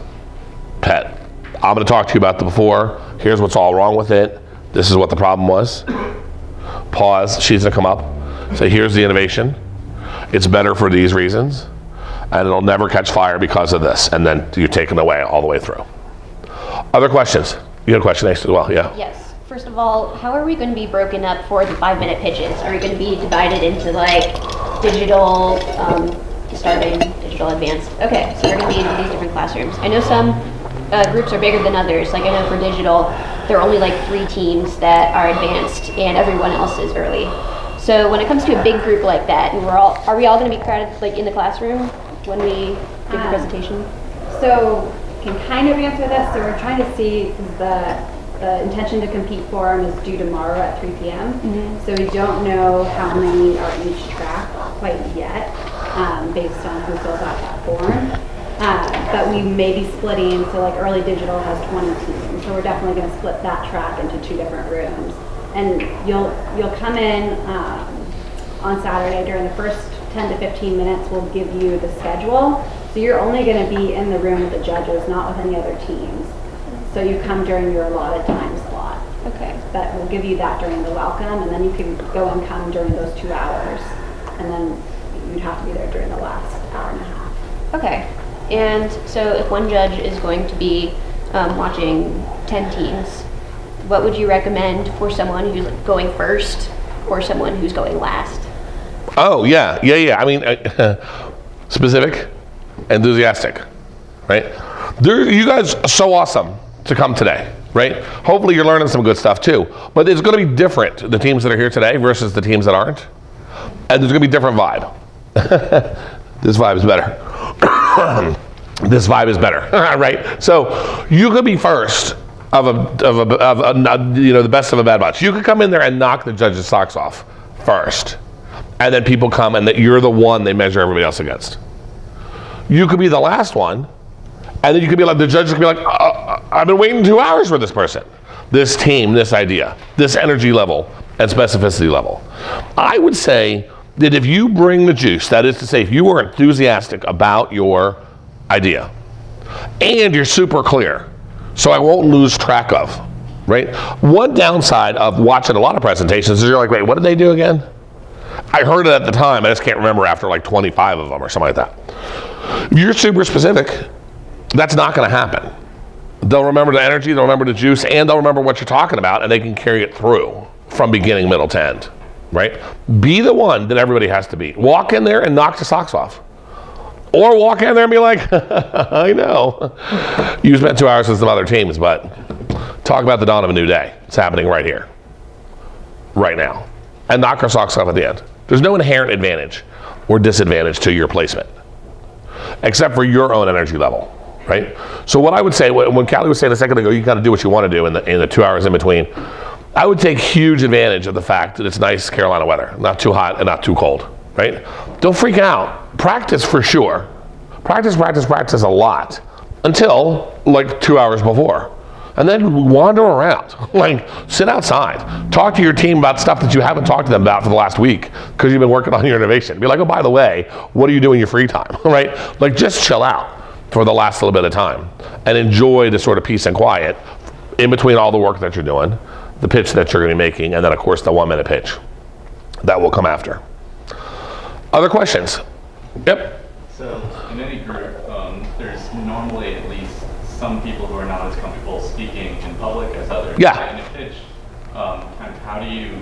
pet. I'm going to talk to you about the before. Here's what's all wrong with it. This is what the problem was. Pause. She's going to come up, say, here's the innovation. It's better for these reasons, and it'll never catch fire because of this. And then you're taken away all the way through. Other questions? You had a question, Ace, as well, yeah? Yes. First of all, how are we going to be broken up for the 5-minute pitches? Are we going to be divided into like digital, starting, digital advanced? Okay, so we're going to be into these different classrooms. I know some groups are bigger than others. Like I know for digital, there are only like 3 teams that are advanced and everyone else is early. So when it comes to a big group like that, and are we all going to be crowded like in the classroom when we give the presentation? So can kind of answer this. So we're trying to see the intention to compete forum is due tomorrow at 3 p.m. Mm-hmm. So we don't know how many are each track quite yet, based on who fills out that form. But we may be splitting. So like early digital has 20 teams. So we're definitely going to split that track into 2 different rooms. And you'll come in on Saturday during the first 10 to 15 minutes. We'll give you the schedule. So you're only going to be in the room with the judges, not with any other teams. So you come during your allotted time slot. Okay. But we'll give you that during the welcome, and then you can go and come during those 2 hours. And then you'd have to be there during the last hour and a half. Okay. And so if one judge is going to be watching 10 teams, what would you recommend for someone who's going first or someone who's going last? Oh, yeah. I mean, specific, enthusiastic, right? You guys are so awesome to come today, right? Hopefully you're learning some good stuff too. But it's going to be different, the teams that are here today versus the teams that aren't. And there's going to be different vibe. This vibe is better. This vibe is better, right? So you could be first of the best of a bad batch. You could come in there and knock the judge's socks off first. And then people come and that you're the one they measure everybody else against. You could be the last one, and then you could be like, the judge could be like, I've been waiting 2 hours for this person, this team, this idea, this energy level and specificity level. I would say that if you bring the juice, that is to say, if you are enthusiastic about your idea and you're super clear, so I won't lose track of, right? One downside of watching a lot of presentations is you're like, wait, what did they do again? I heard it at the time, I just can't remember after like 25 of them or something like that. If you're super specific, that's not going to happen. They'll remember the energy, they'll remember the juice, and they'll remember what you're talking about, and they can carry it through from beginning, middle to end. right? Be the one that everybody has to be. Walk in there and knock the socks off. Or walk in there and be like, I know. You spent 2 hours with some other teams, but talk about the dawn of a new day. It's happening right here, right now. And knock our socks off at the end. There's no inherent advantage or disadvantage to your placement, except for your own energy level, right? So what I would say, when Callie was saying a second ago, you gotta do what you wanna do in the 2 hours in between, I would take huge advantage of the fact that it's nice Carolina weather, not too hot and not too cold, right? Don't freak out. Practice for sure. Practice a lot until like 2 hours before. And then wander around, like sit outside. Talk to your team about stuff that you haven't talked to them about for the last week because you've been working on your innovation. Be like, oh, by the way, what do you do in your free time, right? Like just chill out for the last little bit of time and enjoy the sort of peace and quiet in between all the work that you're doing, the pitch that you're gonna be making, and then of course the 1 minute pitch. That will come after. Other questions? Yep. So in any group, there's normally at least some people who are not as comfortable speaking in public as others. Yeah. In a pitch, kind of how do you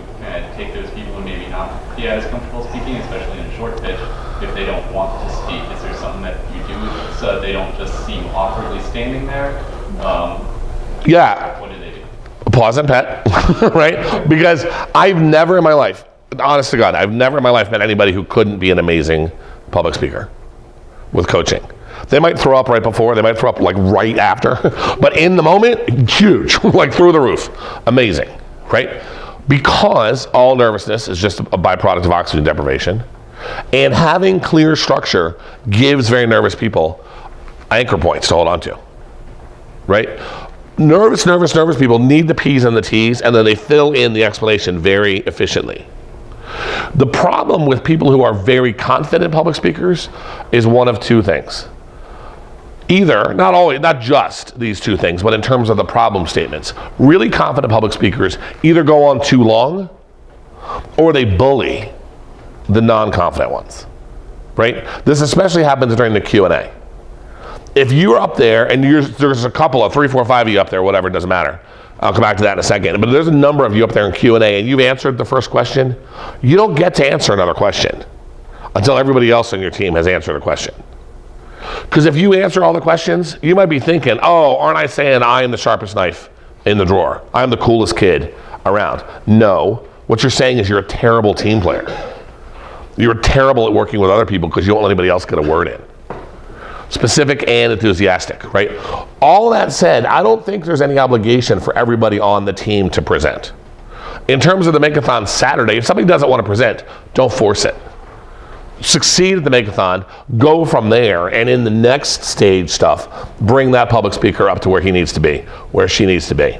take those people who maybe not be as comfortable speaking, especially in a short pitch, if they don't want to speak? Is there something that you do so they don't just seem awkwardly standing there? Yeah. What do they do? Pause and pet, right? Because I've never in my life, honest to God, I've never in my life met anybody who couldn't be an amazing public speaker with coaching. They might throw up right before, they might throw up like right after, but in the moment, huge, like through the roof. Amazing, right? Because all nervousness is just a byproduct of oxygen deprivation, and having clear structure gives very nervous people anchor points to hold on to, right? Nervous people need the P's and the T's, and then they fill in the explanation very efficiently. The problem with people who are very confident public speakers is one of two things. Either, not always, not just these two things, but in terms of the problem statements, really confident public speakers either go on too long or they bully the non-confident ones, right? This especially happens during the Q&A. If you're up there and there's a couple of 3, 4, 5 of you up there, whatever, it doesn't matter. I'll come back to that in a second. But there's a number of you up there in Q&A and you've answered the first question. You don't get to answer another question until everybody else on your team has answered a question. Because if you answer all the questions, you might be thinking, oh, aren't I saying I am the sharpest knife in the drawer? I'm the coolest kid around. No, what you're saying is you're a terrible team player. You're terrible at working with other people because you won't let anybody else get a word in. Specific and enthusiastic, right? All that said, I don't think there's any obligation for everybody on the team to present. In terms of the Makeathon Saturday, if somebody doesn't want to present, don't force it. Succeed at the Makeathon, go from there, and in the next stage stuff, bring that public speaker up to where he needs to be, where she needs to be.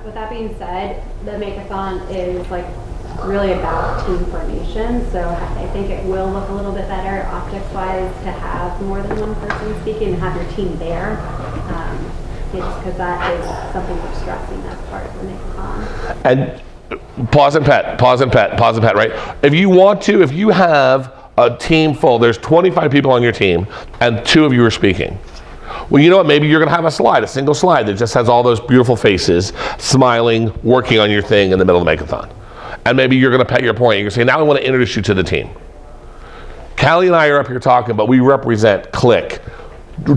With that being said, the Makeathon is like really about team formation, so I think it will look a little bit better optics-wise to have more than one person speaking and have your team there, just because that is something we're stressing as part of the Makeathon. And pause and pet, right? If you want to, if you have a team full, there's 25 people on your team, and 2 of you are speaking. Well, you know what, maybe you're gonna have a single slide that just has all those beautiful faces, smiling, working on your thing in the middle of the Makeathon. And maybe you're gonna pet your point, you're gonna say, now I wanna introduce you to the team. Callie and I are up here talking, but we represent Click,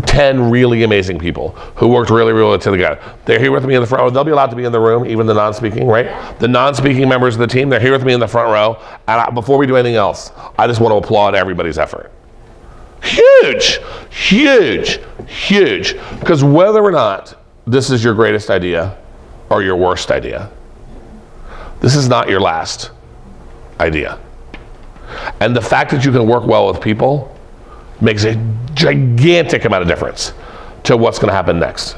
10 really amazing people who worked really, really together. They're here with me in the front row. They'll be allowed to be in the room, even the non-speaking, right? The non-speaking members of the team, they're here with me in the front row. And before we do anything else, I just want to applaud everybody's effort. Huge, huge, huge. Because whether or not this is your greatest idea or your worst idea, this is not your last idea. And the fact that you can work well with people makes a gigantic amount of difference to what's going to happen next.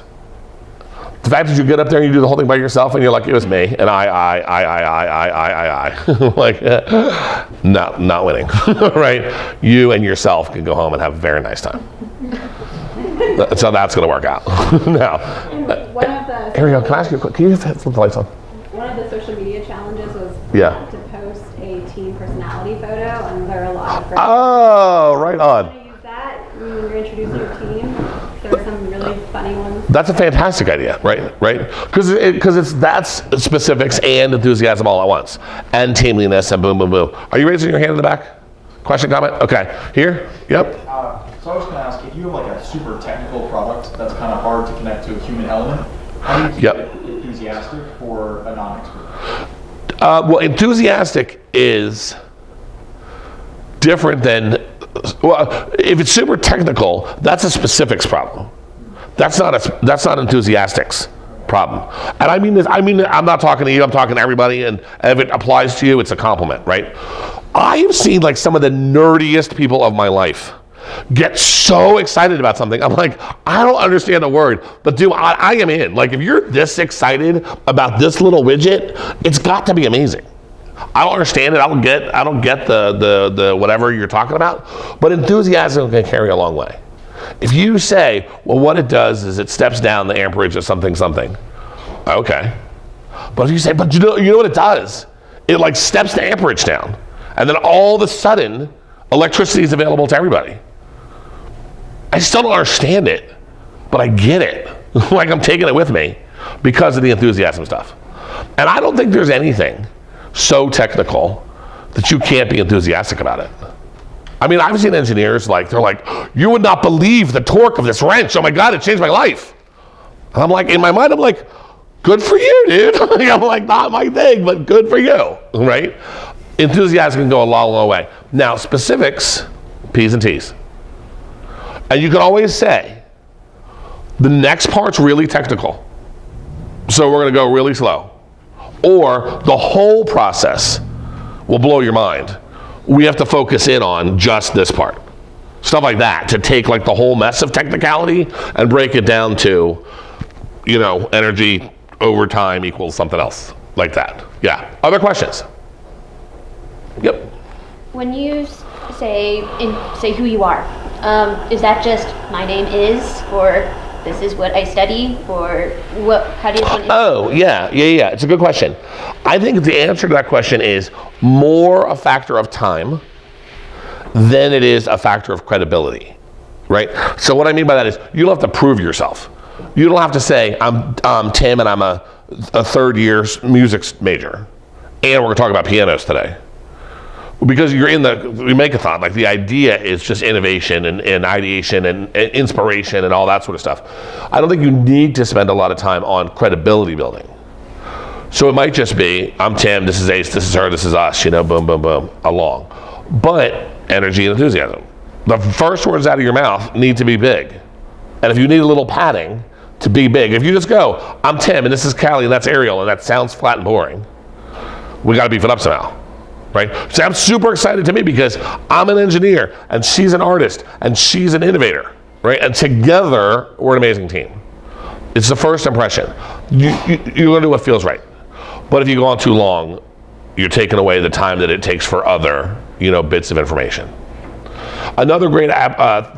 The fact that you get up there and you do the whole thing by yourself and you're like, it was me, and I, like, not winning, right? You and yourself can go home and have a very nice time. So that's going to work out. Now, One of the Ariel, can I ask you a quick, can you flip the lights on? One of the social media challenges was Yeah. to post a team personality photo, and there are a lot of Oh, right on. use that when you're introducing your team. So are some really funny ones. That's a fantastic idea, right? Because that's specifics and enthusiasm all at once, and teamliness and boom, boom, boom. Are you raising your hand in the back? Question, comment? Okay, here. Yep. So I was going to ask, if you have like a super technical product that's kind of hard to connect to a human element, how do you keep it enthusiastic for a non-expert? Well, enthusiastic is different than, well, if it's super technical, that's a specifics problem. That's not enthusiastic's problem. And I mean this, I'm not talking to you, I'm talking to everybody, and if it applies to you, it's a compliment, right? I have seen like some of the nerdiest people of my life get so excited about something. I'm like, I don't understand a word, but dude, I am in. Like, if you're this excited about this little widget, it's got to be amazing. I don't understand it. I don't get the whatever you're talking about, but enthusiasm can carry a long way. If you say, well, what it does is it steps down the amperage of something, okay. But if you say, but you know what it does? It like steps the amperage down, and then all of a sudden, electricity is available to everybody. I still don't understand it, but I get it. Like, I'm taking it with me because of the enthusiasm stuff. And I don't think there's anything so technical that you can't be enthusiastic about it. I mean, I've seen engineers they're like, you would not believe the torque of this wrench. Oh my God, it changed my life. And I'm like, in my mind, I'm like, good for you, dude. I'm like, not my thing, but good for you, right? Enthusiasm can go a long way. Now, specifics, P's and T's. And you can always say, the next part's really technical, so we're going to go really slow. Or the whole process will blow your mind. We have to focus in on just this part. Stuff like that, to take like the whole mess of technicality and break it down to, energy over time equals something else, like that. Yeah. Other questions? Yep. When you say who you are, is that just my name is, or this is what I study, or what? How do you? Oh, yeah. It's a good question. I think the answer to that question is more a factor of time than it is a factor of credibility, right? So what I mean by that is you don't have to prove yourself. You don't have to say I'm Tim and I'm a third year music major, and we're going to talk about pianos today. Because you're in the Makeathon, like the idea is just innovation and ideation and inspiration and all that sort of stuff. I don't think you need to spend a lot of time on credibility building. So it might just be, I'm Tim, this is Ace, this is her, this is us, boom, boom, boom, along. But energy and enthusiasm. The first words out of your mouth need to be big. And if you need a little padding to be big, if you just go, I'm Tim and this is Callie and that's Ariel and that sounds flat and boring, we got to beef it up somehow. Right? So I'm super excited to me because I'm an engineer and she's an artist and she's an innovator, right? And together we're an amazing team. It's the first impression. You're gonna do what feels right. But if you go on too long, you're taking away the time that it takes for other, bits of information. Another great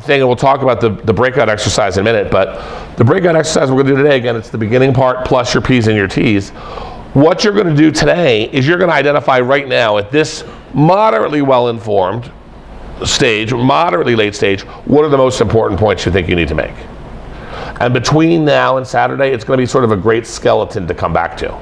thing, and we'll talk about the breakout exercise in a minute, but the breakout exercise we're gonna do today, again, it's the beginning part plus your P's and your T's. What you're going to do today is you're going to identify right now at this moderately well-informed stage, moderately late stage, what are the most important points you think you need to make. And between now and Saturday, it's going to be sort of a great skeleton to come back to.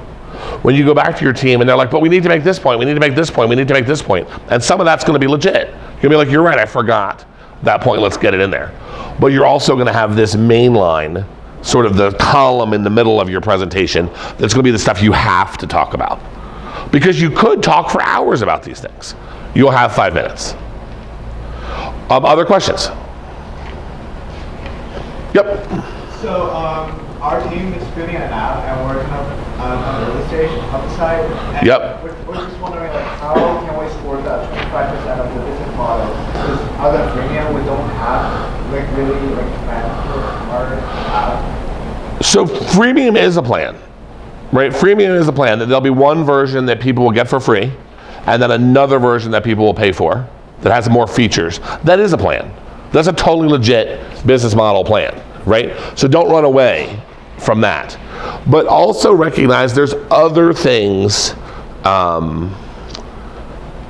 When you go back to your team and they're like, but we need to make this point, we need to make this point, we need to make this point. And some of that's going to be legit. You're going to be like, you're right, I forgot that point, let's get it in there. But you're also going to have this main line, sort of the column in the middle of your presentation, that's going to be the stuff you have to talk about. Because you could talk for hours about these things. You'll have 5 minutes. Other questions? Yep. So our team is building an app and we're kind of on the early stage of the site. And Yep. We're just wondering how can we support that 25% of the business model? Because other freemium we don't have really plans for our app. So freemium is a plan, right? Freemium is a plan. There'll be one version that people will get for free, and then another version that people will pay for that has more features. That is a plan. That's a totally legit business model plan, right? So don't run away from that. But also recognize there's other things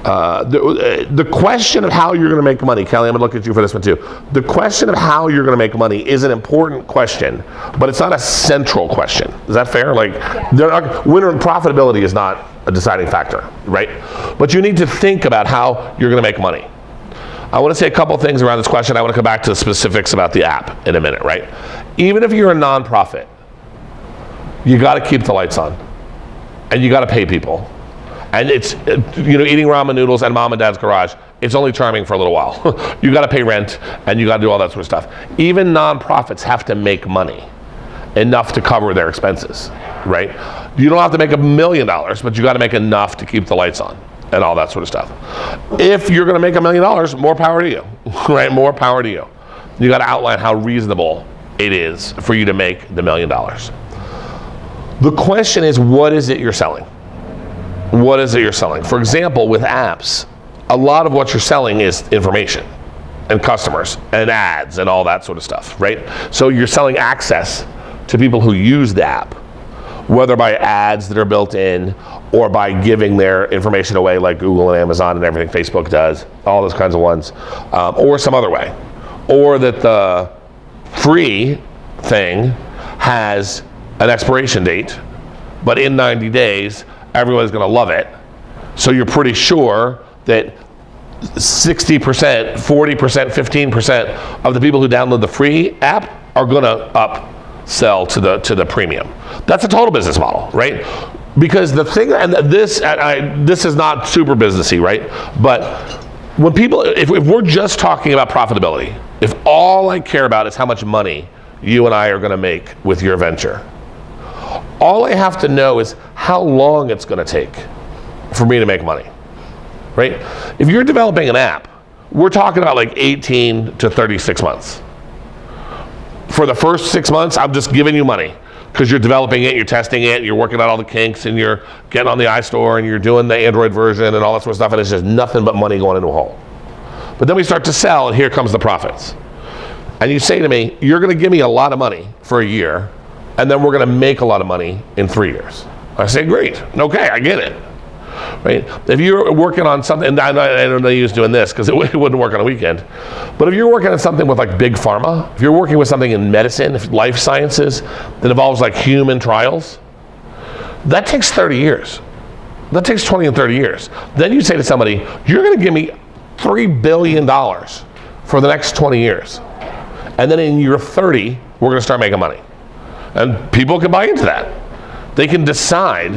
The question of how you're going to make money, Kelly, I'm going to look at you for this one too. The question of how you're going to make money is an important question, but it's not a central question. Is that fair? Like, winner profitability is not a deciding factor, right? But you need to think about how you're going to make money. I want to say a couple things around this question. I want to come back to the specifics about the app in a minute, right? Even if you're a nonprofit, you got to keep the lights on, and you got to pay people. And it's, eating ramen noodles and mom and dad's garage, it's only charming for a little while. You got to pay rent, and you got to do all that sort of stuff. Even nonprofits have to make money enough to cover their expenses, right? You don't have to make $1 million, but you got to make enough to keep the lights on and all that sort of stuff. If you're going to make $1 million, more power to you, right? More power to you. You got to outline how reasonable it is for you to make the $1 million. The question is, what is it you're selling? What is it you're selling? For example, with apps, a lot of what you're selling is information and customers and ads and all that sort of stuff, right? So you're selling access to people who use the app, whether by ads that are built in or by giving their information away like Google and Amazon and everything Facebook does, all those kinds of ones, or some other way. Or that the free thing has an expiration date, but in 90 days, everyone's going to love it. So you're pretty sure that 60%, 40%, 15% of the people who download the free app are going to upsell to the premium. That's a total business model, right? Because the thing, and this is not super businessy, right? But when people, if we're just talking about profitability, if all I care about is how much money you and I are going to make with your venture, all I have to know is how long it's going to take for me to make money, right? If you're developing an app, we're talking about like 18 to 36 months. For the first 6 months, I'm just giving you money because you're developing it, you're testing it, you're working out all the kinks, and you're getting on the iStore, and you're doing the Android version and all that sort of stuff, and it's just nothing but money going into a hole. But then we start to sell, and here comes the profits. And you say to me, you're going to give me a lot of money for a year, and then we're going to make a lot of money in 3 years. I say, great, okay, I get it. Right? If you're working on something, and I don't know you doing this because it wouldn't work on a weekend, but if you're working on something with like big pharma, if you're working with something in medicine, if life sciences that involves like human trials, that takes 30 years. That takes 20 and 30 years. Then you say to somebody, you're going to give me $3 billion for the next 20 years. And then in year 30, we're going to start making money. And people can buy into that. They can decide,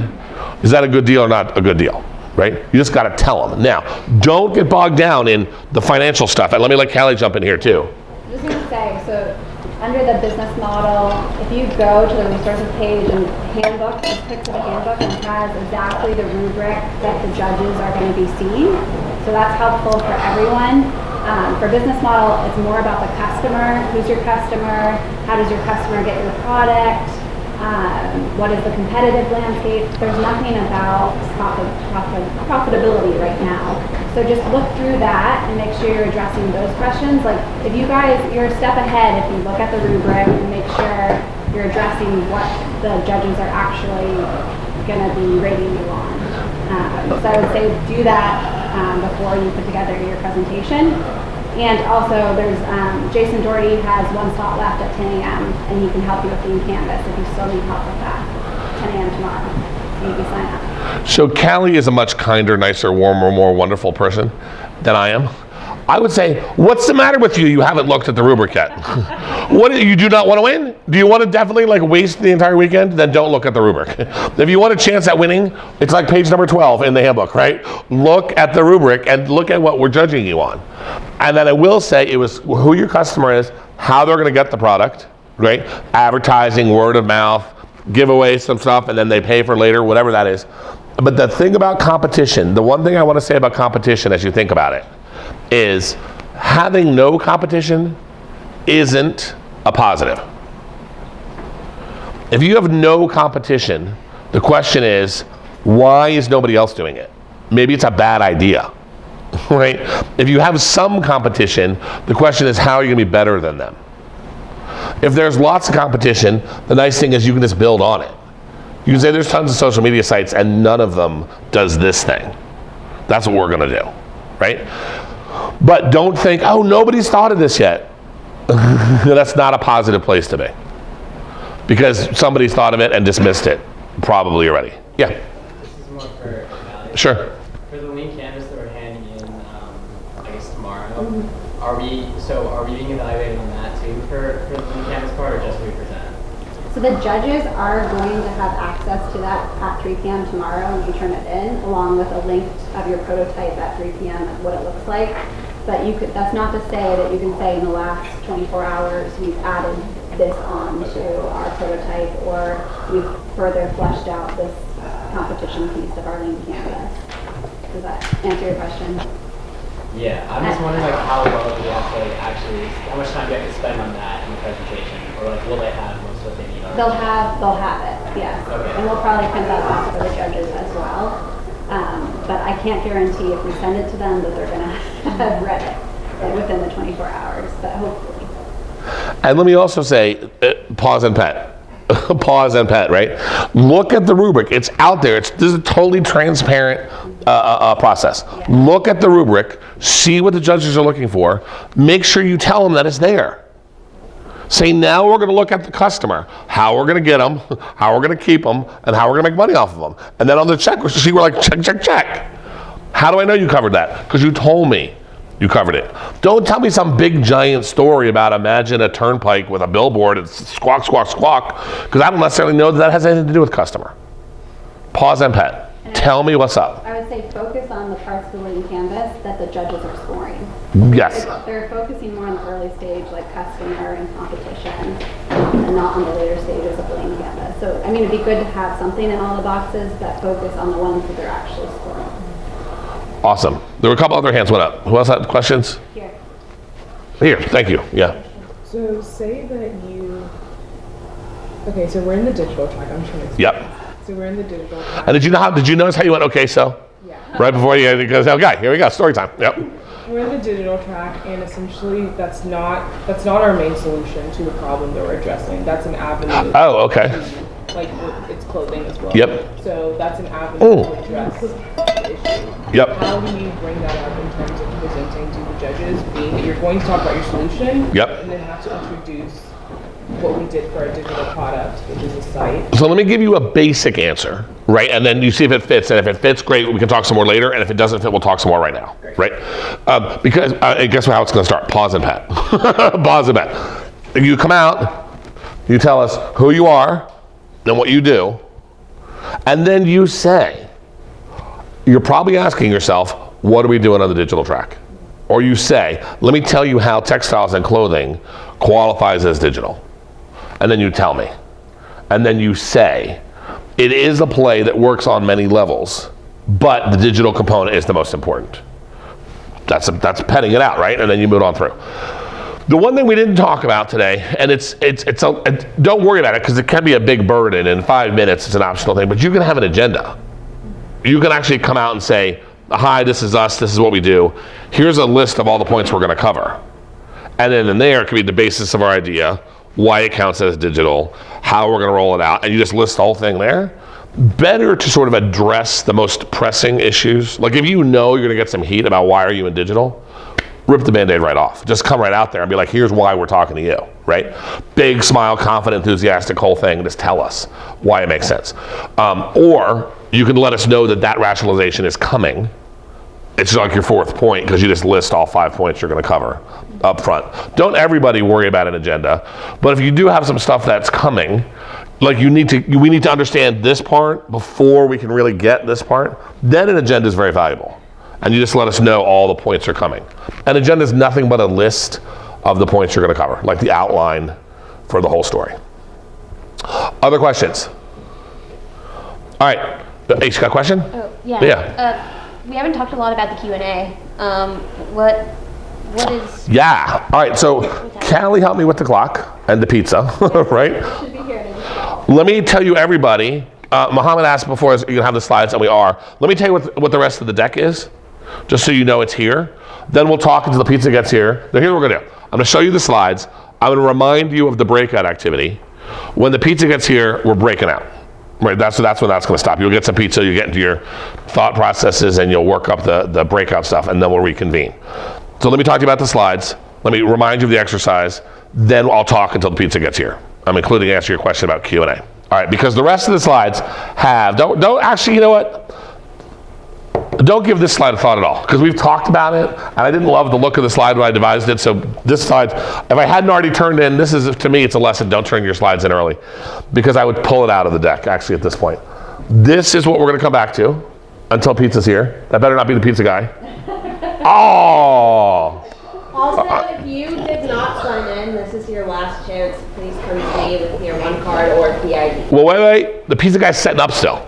is that a good deal or not a good deal, right? You just got to tell them. Now, don't get bogged down in the financial stuff. And let me let Callie jump in here too. I was going to say, so under the business model, if you go to the resources page and handbook, just click to the handbook, and it has exactly the rubric that the judges are going to be seeing. So that's helpful for everyone. For business model, it's more about the customer. Who's your customer? How does your customer get your product? What is the competitive landscape? There's nothing about profitability right now. So just look through that and make sure you're addressing those questions. Like if you guys, you're a step ahead if you look at the rubric and make sure you're addressing what the judges are actually going to be rating you on. So I would say do that before you put together your presentation. And also there's, Jason Doherty has one slot left at 10 a.m. and he can help you with the Canvas if you still need help with that. 10 a.m. tomorrow, so you can sign up. So Callie is a much kinder, nicer, warmer, more wonderful person than I am. I would say, what's the matter with you? You haven't looked at the rubric yet. What, you do not want to win? Do you want to definitely like waste the entire weekend? Then don't look at the rubric. If you want a chance at winning, it's like page number 12 in the handbook, right? Look at the rubric and look at what we're judging you on. And then I will say it was who your customer is, how they're going to get the product, right? Advertising, word of mouth, give away some stuff, and then they pay for later, whatever that is. But the thing about competition, the one thing I want to say about competition as you think about it, is having no competition isn't a positive. If you have no competition, the question is, why is nobody else doing it? Maybe it's a bad idea, right? If you have some competition, the question is, how are you going to be better than them? If there's lots of competition, the nice thing is you can just build on it. You can say there's tons of social media sites and none of them does this thing. That's what we're gonna do, right? But don't think, oh, nobody's thought of this yet. That's not a positive place to be. Because somebody's thought of it and dismissed it, probably already. Yeah? This is more for Valley. Sure. For the lean canvas that we're handing in, I guess tomorrow, are we being evaluated on that too for the lean canvas part, or just we present? So the judges are going to have access to that at 3 p.m. tomorrow when you turn it in, along with a link of your prototype at 3 p.m. of what it looks like. But that's not to say that you can say in the last 24 hours we've added this on to our prototype, or we've further fleshed out this competition piece of our lean canvas. Does that answer your question? Yeah, I'm just wondering how well do they have to actually, how much time do you have to spend on that in the presentation, or will they have most of what they need already? They'll have it, yes. Okay. And we'll probably print that off for the judges as well. But I can't guarantee if we send it to them that they're gonna have read it within the 24 hours, but hopefully. And let me also say, pause and pet. Pause and pet, right? Look at the rubric. It's out there. This is a totally transparent process. Yeah. Look at the rubric. See what the judges are looking for. Make sure you tell them that it's there. Say, now we're going to look at the customer, how we're going to get them, how we're going to keep them, and how we're going to make money off of them. And then on the check, we're like, check, check, check. How do I know you covered that? Because you told me you covered it. Don't tell me some big giant story about imagine a turnpike with a billboard and squawk, squawk, squawk, because I don't necessarily know that has anything to do with customer. Pause and pet. Tell me what's up. I would say focus on the parts of the lean canvas that the judges are scoring. Yes. They're focusing more on the early stage, like customer and competition, and not on the later stages of the lean canvas. So, I mean, it'd be good to have something in all the boxes that focus on the ones that they're actually scoring. Awesome. There were a couple other hands went up. Who else had questions? Here. Here, thank you. Yeah. So say that okay, so we're in the digital track. I'm trying to. Yep. So we're in the digital track. And did you notice how you went, okay, so? Yeah. Right before you goes, okay, here we go, story time. Yep. We're in the digital track, and essentially that's not our main solution to the problem that we're addressing. That's an avenue. Oh, okay. Like it's clothing as well. Yep. So that's an avenue to address the issue. Yep. How do you bring that up in terms of presenting to the judges, being that you're going to talk about your solution, Yep. and then have to introduce what we did for our digital product, which is a site. So let me give you a basic answer, right? And then you see if it fits. And if it fits, great, we can talk some more later. And if it doesn't fit, we'll talk some more right now, right? Because guess how it's going to start? Pause and pat. Pause and pat. You come out, you tell us who you are and what you do, and then you say, you're probably asking yourself, what are we doing on the digital track? Or you say, let me tell you how textiles and clothing qualifies as digital. And then you tell me. And then you say, it is a play that works on many levels, but the digital component is the most important. That's petting it out, right? And then you move on through. The one thing we didn't talk about today, and don't worry about it because it can be a big burden. In 5 minutes, it's an optional thing, but you can have an agenda. You can actually come out and say, hi, this is us, this is what we do. Here's a list of all the points we're going to cover. And then in there, it could be the basis of our idea, why it counts as digital, how we're going to roll it out, and you just list the whole thing there. Better to sort of address the most pressing issues. Like if you know you're going to get some heat about why are you in digital, rip the Band-Aid right off. Just come right out there and be like, here's why we're talking to you, right? Big smile, confident, enthusiastic whole thing. Just tell us why it makes sense. Or you can let us know that rationalization is coming. It's like your fourth point because you just list all 5 points you're going to cover up front. Don't everybody worry about an agenda, but if you do have some stuff that's coming, like we need to understand this part before we can really get this part, then an agenda is very valuable. And you just let us know all the points are coming. An agenda is nothing but a list of the points you're going to cover, like the outline for the whole story. Other questions? All right. Ace, got a question? Oh, yeah. Yeah. We haven't talked a lot about the Q&A. What is... Yeah. All right. So Callie helped me with the clock and the pizza, right? Should be here. Let me tell you, everybody. Muhammad asked before, you can have the slides, and we are. Let me tell you what the rest of the deck is, just so you know it's here. Then we'll talk until the pizza gets here. Now here's what we're going to do. I'm going to show you the slides. I'm going to remind you of the breakout activity. When the pizza gets here, we're breaking out. Right, that's when that's going to stop. You'll get some pizza, you'll get into your thought processes, and you'll work up the breakout stuff, and then we'll reconvene. So let me talk to you about the slides. Let me remind you of the exercise. Then I'll talk until the pizza gets here. I'm including answer your question about Q&A. All right, because the rest of the slides don't actually, you know what? Don't give this slide a thought at all, because we've talked about it, and I didn't love the look of the slide when I devised it, so this slide, if I hadn't already turned in, this is, to me, it's a lesson, don't turn your slides in early, because I would pull it out of the deck, actually, at this point. This is what we're going to come back to until pizza's here. That better not be the pizza guy. Oh! Also, if you did not sign in, this is your last chance. Please come to me with your one card or PID. Well, wait. The pizza guy's setting up still.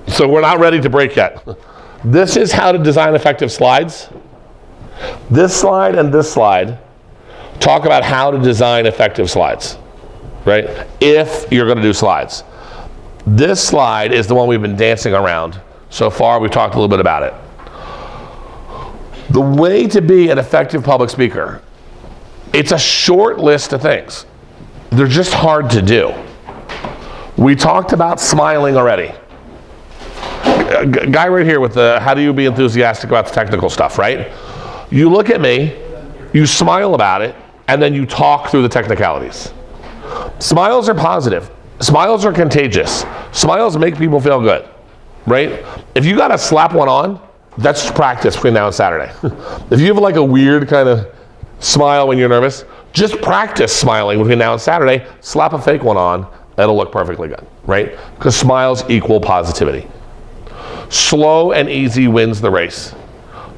So we're not ready to break yet. This is how to design effective slides. This slide and this slide talk about how to design effective slides, right? If you're going to do slides. This slide is the one we've been dancing around. So far, we've talked a little bit about it. The way to be an effective public speaker, it's a short list of things. They're just hard to do. We talked about smiling already. A guy right here with the how do you be enthusiastic about the technical stuff, right? You look at me, you smile about it, and then you talk through the technicalities. Smiles are positive. Smiles are contagious. Smiles make people feel good, right? If you got to slap one on, that's just practice between now and Saturday. If you have like a weird kind of smile when you're nervous, just practice smiling between now and Saturday. Slap a fake one on, it'll look perfectly good, right? Because smiles equal positivity. Slow and easy wins the race.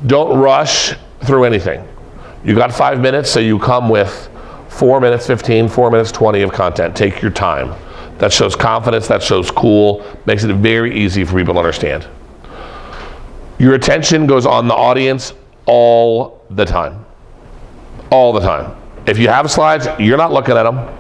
Don't rush through anything. You got 5 minutes, so you come with 4 minutes 15, 4 minutes 20 of content. Take your time. That shows confidence, that shows cool, makes it very easy for people to understand. Your attention goes on the audience all the time. All the time. If you have slides, you're not looking at them.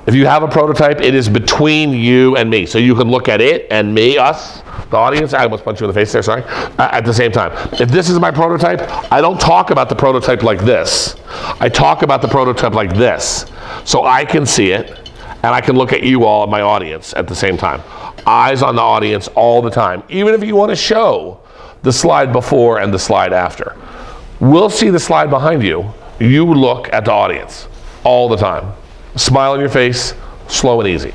If you have a prototype, it is between you and me. So you can look at it and me, us, the audience. I almost punched you in the face there, sorry. At the same time. If this is my prototype, I don't talk about the prototype like this. I talk about the prototype like this. So I can see it, and I can look at you all, my audience, at the same time. Eyes on the audience all the time. Even if you want to show the slide before and the slide after. We'll see the slide behind you. You look at the audience all the time. Smile on your face, slow and easy.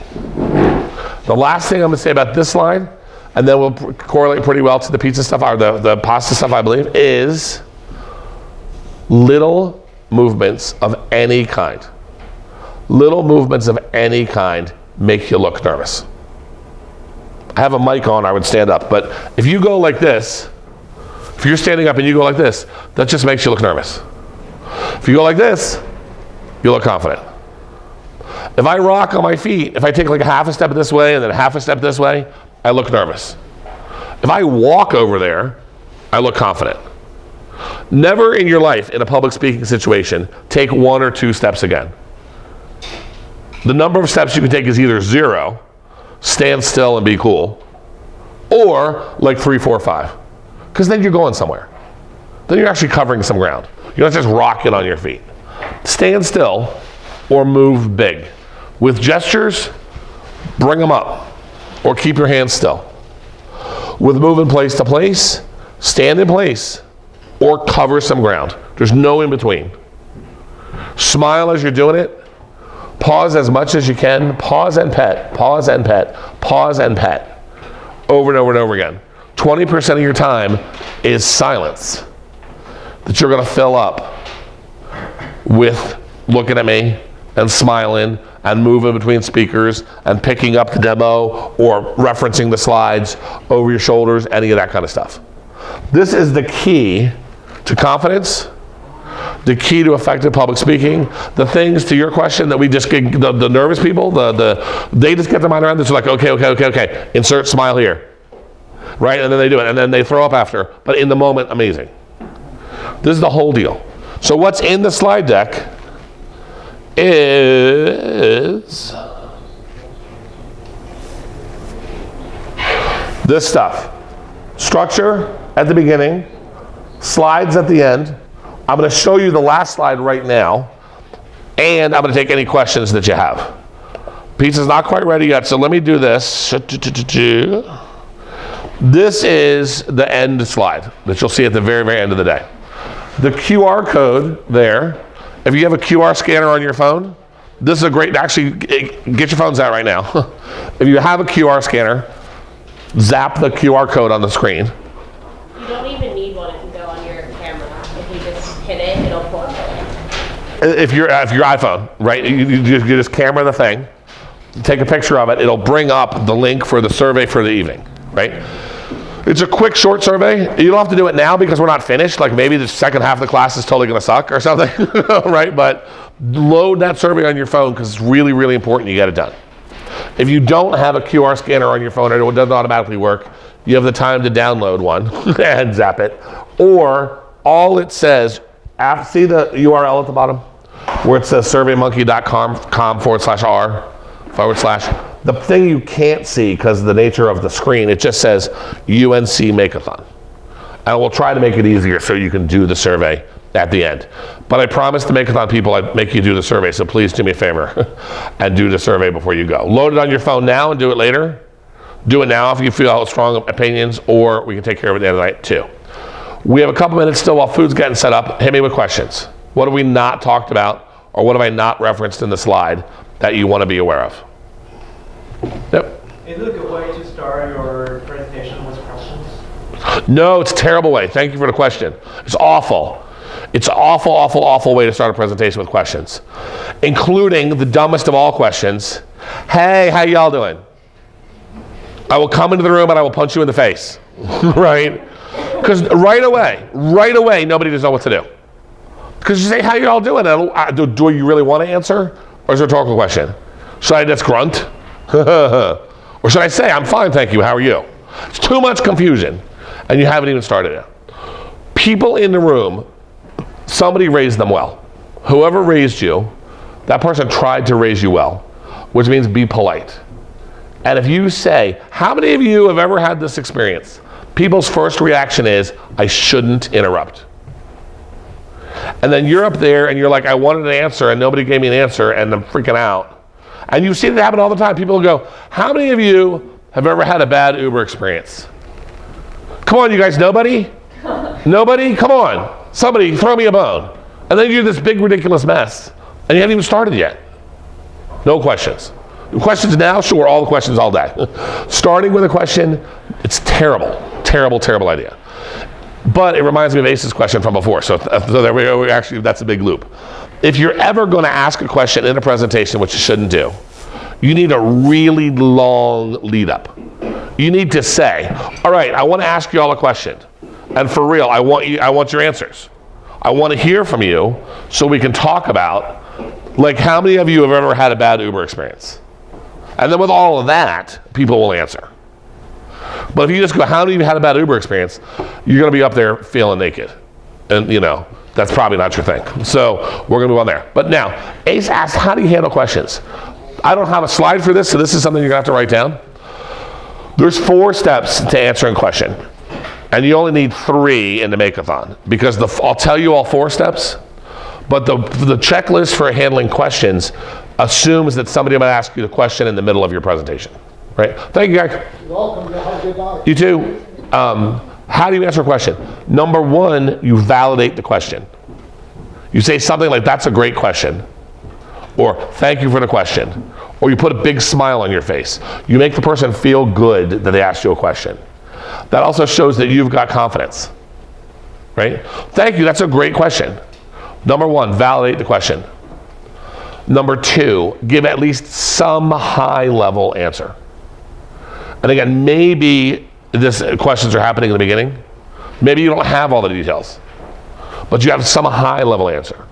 The last thing I'm going to say about this slide, and then we'll correlate pretty well to the pizza stuff, or the pasta stuff, I believe, is little movements of any kind. Little movements of any kind make you look nervous. I have a mic on, I would stand up, but if you go like this, if you're standing up and you go like this, that just makes you look nervous. If you go like this, you look confident. If I rock on my feet, if I take like a half a step this way and then half a step this way, I look nervous. If I walk over there, I look confident. Never in your life, in a public speaking situation, take 1 or 2 steps again. The number of steps you can take is either 0, stand still and be cool, or like 3, 4, 5. Because then you're going somewhere. Then you're actually covering some ground. You're not just rocking on your feet. Stand still or move big. With gestures, bring them up or keep your hands still. With moving place to place, stand in place or cover some ground. There's no in between. Smile as you're doing it. Pause as much as you can. Pause and pet. Pause and pet. Pause and pet. Over and over and over again. 20% of your time is silence that you're going to fill up with looking at me and smiling and moving between speakers and picking up the demo or referencing the slides over your shoulders, any of that kind of stuff. This is the key to confidence, the key to effective public speaking. The things, to your question, that we just get, the nervous people, they just get their mind around this. They're like, okay, insert smile here. Right, and then they do it, and then they throw up after. But in the moment, amazing. This is the whole deal. So what's in the slide deck is this stuff. Structure at the beginning, slides at the end. I'm going to show you the last slide right now, and I'm going to take any questions that you have. Pizza's not quite ready yet, so let me do this. This is the end slide that you'll see at the very, very end of the day. The QR code there, if you have a QR scanner on your phone, this is a great, actually, get your phones out right now. If you have a QR scanner, zap the QR code on the screen. You don't even need one, it can go on your camera. If you just hit it, it'll pull up the link. If your iPhone, right, you just camera the thing, take a picture of it, it'll bring up the link for the survey for the evening, right? It's a quick, short survey. You don't have to do it now because we're not finished. Like maybe the second half of the class is totally going to suck or something, right? But load that survey on your phone because it's really, really important you get it done. If you don't have a QR scanner on your phone or it doesn't automatically work, you have the time to download one and zap it. Or all it says, see the URL at the bottom where it says surveymonkey.com/r/. The thing you can't see because of the nature of the screen, it just says UNC Makeathon. And we'll try to make it easier so you can do the survey at the end. But I promise the Makeathon people I'd make you do the survey, so please do me a favor and do the survey before you go. Load it on your phone now and do it later. Do it now if you feel strong opinions, or we can take care of it at the end of the night too. We have a couple minutes still while food's getting set up. Hit me with questions. What have we not talked about, or what have I not referenced in the slide that you want to be aware of? Yep. Is it a good way to start your presentation with questions? No, it's a terrible way. Thank you for the question. It's awful. It's an awful, awful, awful way to start a presentation with questions, including the dumbest of all questions. Hey, how y'all doing? I will come into the room and I will punch you in the face, right? Because right away, nobody does know what to do. Because you say, how y'all doing? Do you really want to answer? Or is it a rhetorical question? Should I just grunt? Or should I say, I'm fine, thank you, how are you? It's too much confusion, and you haven't even started yet. People in the room, somebody raised them well. Whoever raised you, that person tried to raise you well, which means be polite. And if you say, how many of you have ever had this experience? People's first reaction is, I shouldn't interrupt. And then you're up there and you're like, I wanted an answer and nobody gave me an answer and I'm freaking out. And you see that happen all the time. People will go, how many of you have ever had a bad Uber experience? Come on, you guys, nobody? Nobody? Come on. Somebody throw me a bone. And then you do this big, ridiculous mess. And you haven't even started yet. No questions. Questions now? Sure, all the questions all day. Starting with a question, it's terrible, terrible, terrible idea. But it reminds me of Ace's question from before. So there we go. Actually, that's a big loop. If you're ever going to ask a question in a presentation, which you shouldn't do, you need a really long lead up. You need to say, all right, I want to ask you all a question. And for real, I want your answers. I want to hear from you so we can talk about, like, how many of you have ever had a bad Uber experience? And then with all of that, people will answer. But if you just go, how many of you had a bad Uber experience? You're going to be up there feeling naked. And, you know, that's probably not your thing. So we're going to move on there. But now, Ace asked, how do you handle questions? I don't have a slide for this, so this is something you're going to have to write down. There's 4 steps to answering a question. And you only need 3 in the Makeathon. Because I'll tell you all 4 steps, but the checklist for handling questions assumes that somebody might ask you the question in the middle of your presentation. Right? Thank you, guys. You're welcome. Have a good night. You too. How do you answer a question? Number 1, you validate the question. You say something like, that's a great question. Or, thank you for the question. Or you put a big smile on your face. You make the person feel good that they asked you a question. That also shows that you've got confidence. Right? Thank you, that's a great question. Number 1, validate the question. Number 2, give at least some high-level answer. And again, maybe these questions are happening in the beginning. Maybe you don't have all the details, but you have some high-level answer.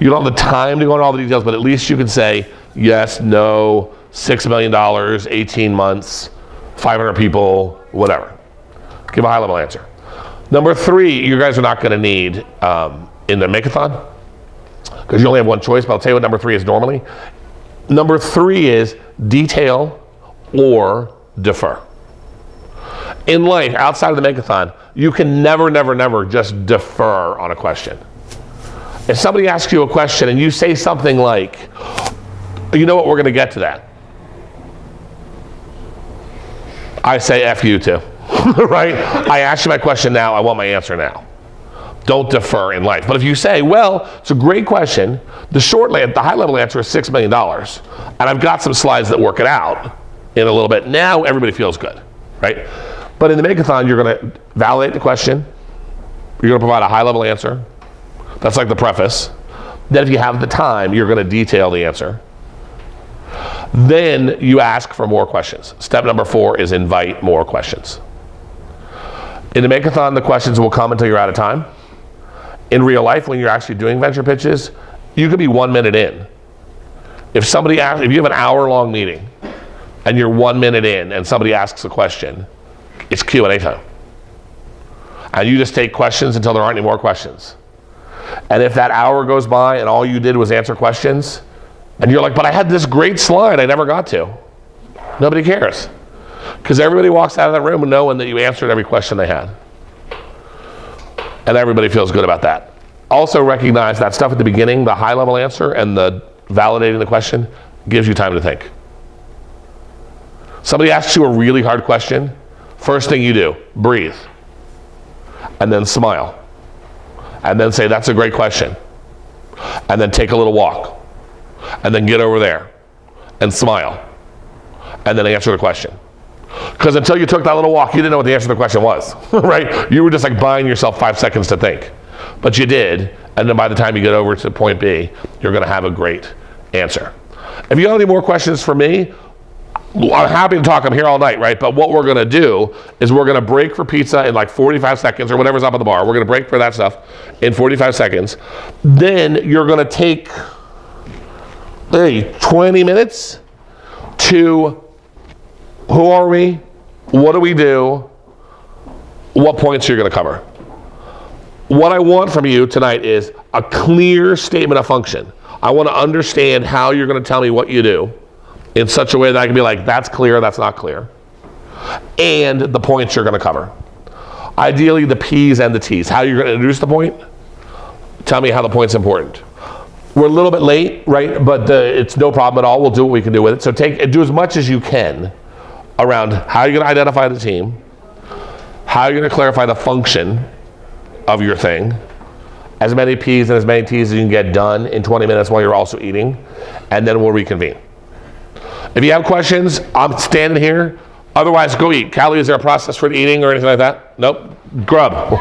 You don't have the time to go into all the details, but at least you can say yes, no, $6 million, 18 months, 500 people, whatever. Give a high-level answer. Number 3, you guys are not going to need in the Makeathon, because you only have one choice, but I'll tell you what number 3 is normally. Number 3 is detail or defer. In life, outside of the Makeathon, you can never, never, never just defer on a question. If somebody asks you a question and you say something like, You know what, we're gonna get to that. I say F you too, right? I asked you my question now, I want my answer now. Don't defer in life. But if you say, well, it's a great question, the high level answer is $6 million, and I've got some slides that work it out in a little bit, now everybody feels good, right? But in the Makeathon, you're gonna validate the question, you're gonna provide a high level answer, that's like the preface. Then if you have the time, you're gonna detail the answer. Then you ask for more questions. Step number 4 is invite more questions. In the Makeathon, the questions will come until you're out of time. In real life, when you're actually doing venture pitches, you could be 1 minute in. If you have an hour-long meeting and you're 1 minute in and somebody asks a question, it's Q&A time. And you just take questions until there aren't any more questions. And if that hour goes by and all you did was answer questions, and you're like, but I had this great slide I never got to. Nobody cares. Because everybody walks out of that room knowing that you answered every question they had. And everybody feels good about that. Also recognize that stuff at the beginning, the high level answer and the validating the question, gives you time to think. Somebody asks you a really hard question, first thing you do, breathe. And then smile. And then say, that's a great question. And then take a little walk. And then get over there and smile. And then answer the question. Because until you took that little walk, you didn't know what the answer to the question was, right? You were just like buying yourself 5 seconds to think. But you did, and then by the time you get over to point B, you're gonna have a great answer. If you have any more questions for me, I'm happy to talk, I'm here all night, right? But what we're gonna do is we're gonna break for pizza in like 45 seconds or whatever's up at the bar. We're gonna break for that stuff in 45 seconds. Then you're gonna take 20 minutes to who are we, what do we do, what points you're gonna cover. What I want from you tonight is a clear statement of function. I wanna understand how you're gonna tell me what you do in such a way that I can be like, that's clear, that's not clear. And the points you're gonna cover. Ideally the P's and the T's. How you're gonna introduce the point, tell me how the point's important. We're a little bit late, right? But it's no problem at all. We'll do what we can do with it. So do as much as you can around how you're gonna identify the team, how you're gonna clarify the function of your thing, as many P's and as many T's as you can get done in 20 minutes while you're also eating, and then we'll reconvene. If you have questions, I'm standing here. Otherwise, go eat. Callie, is there a process for eating or anything like that? Nope. Grub.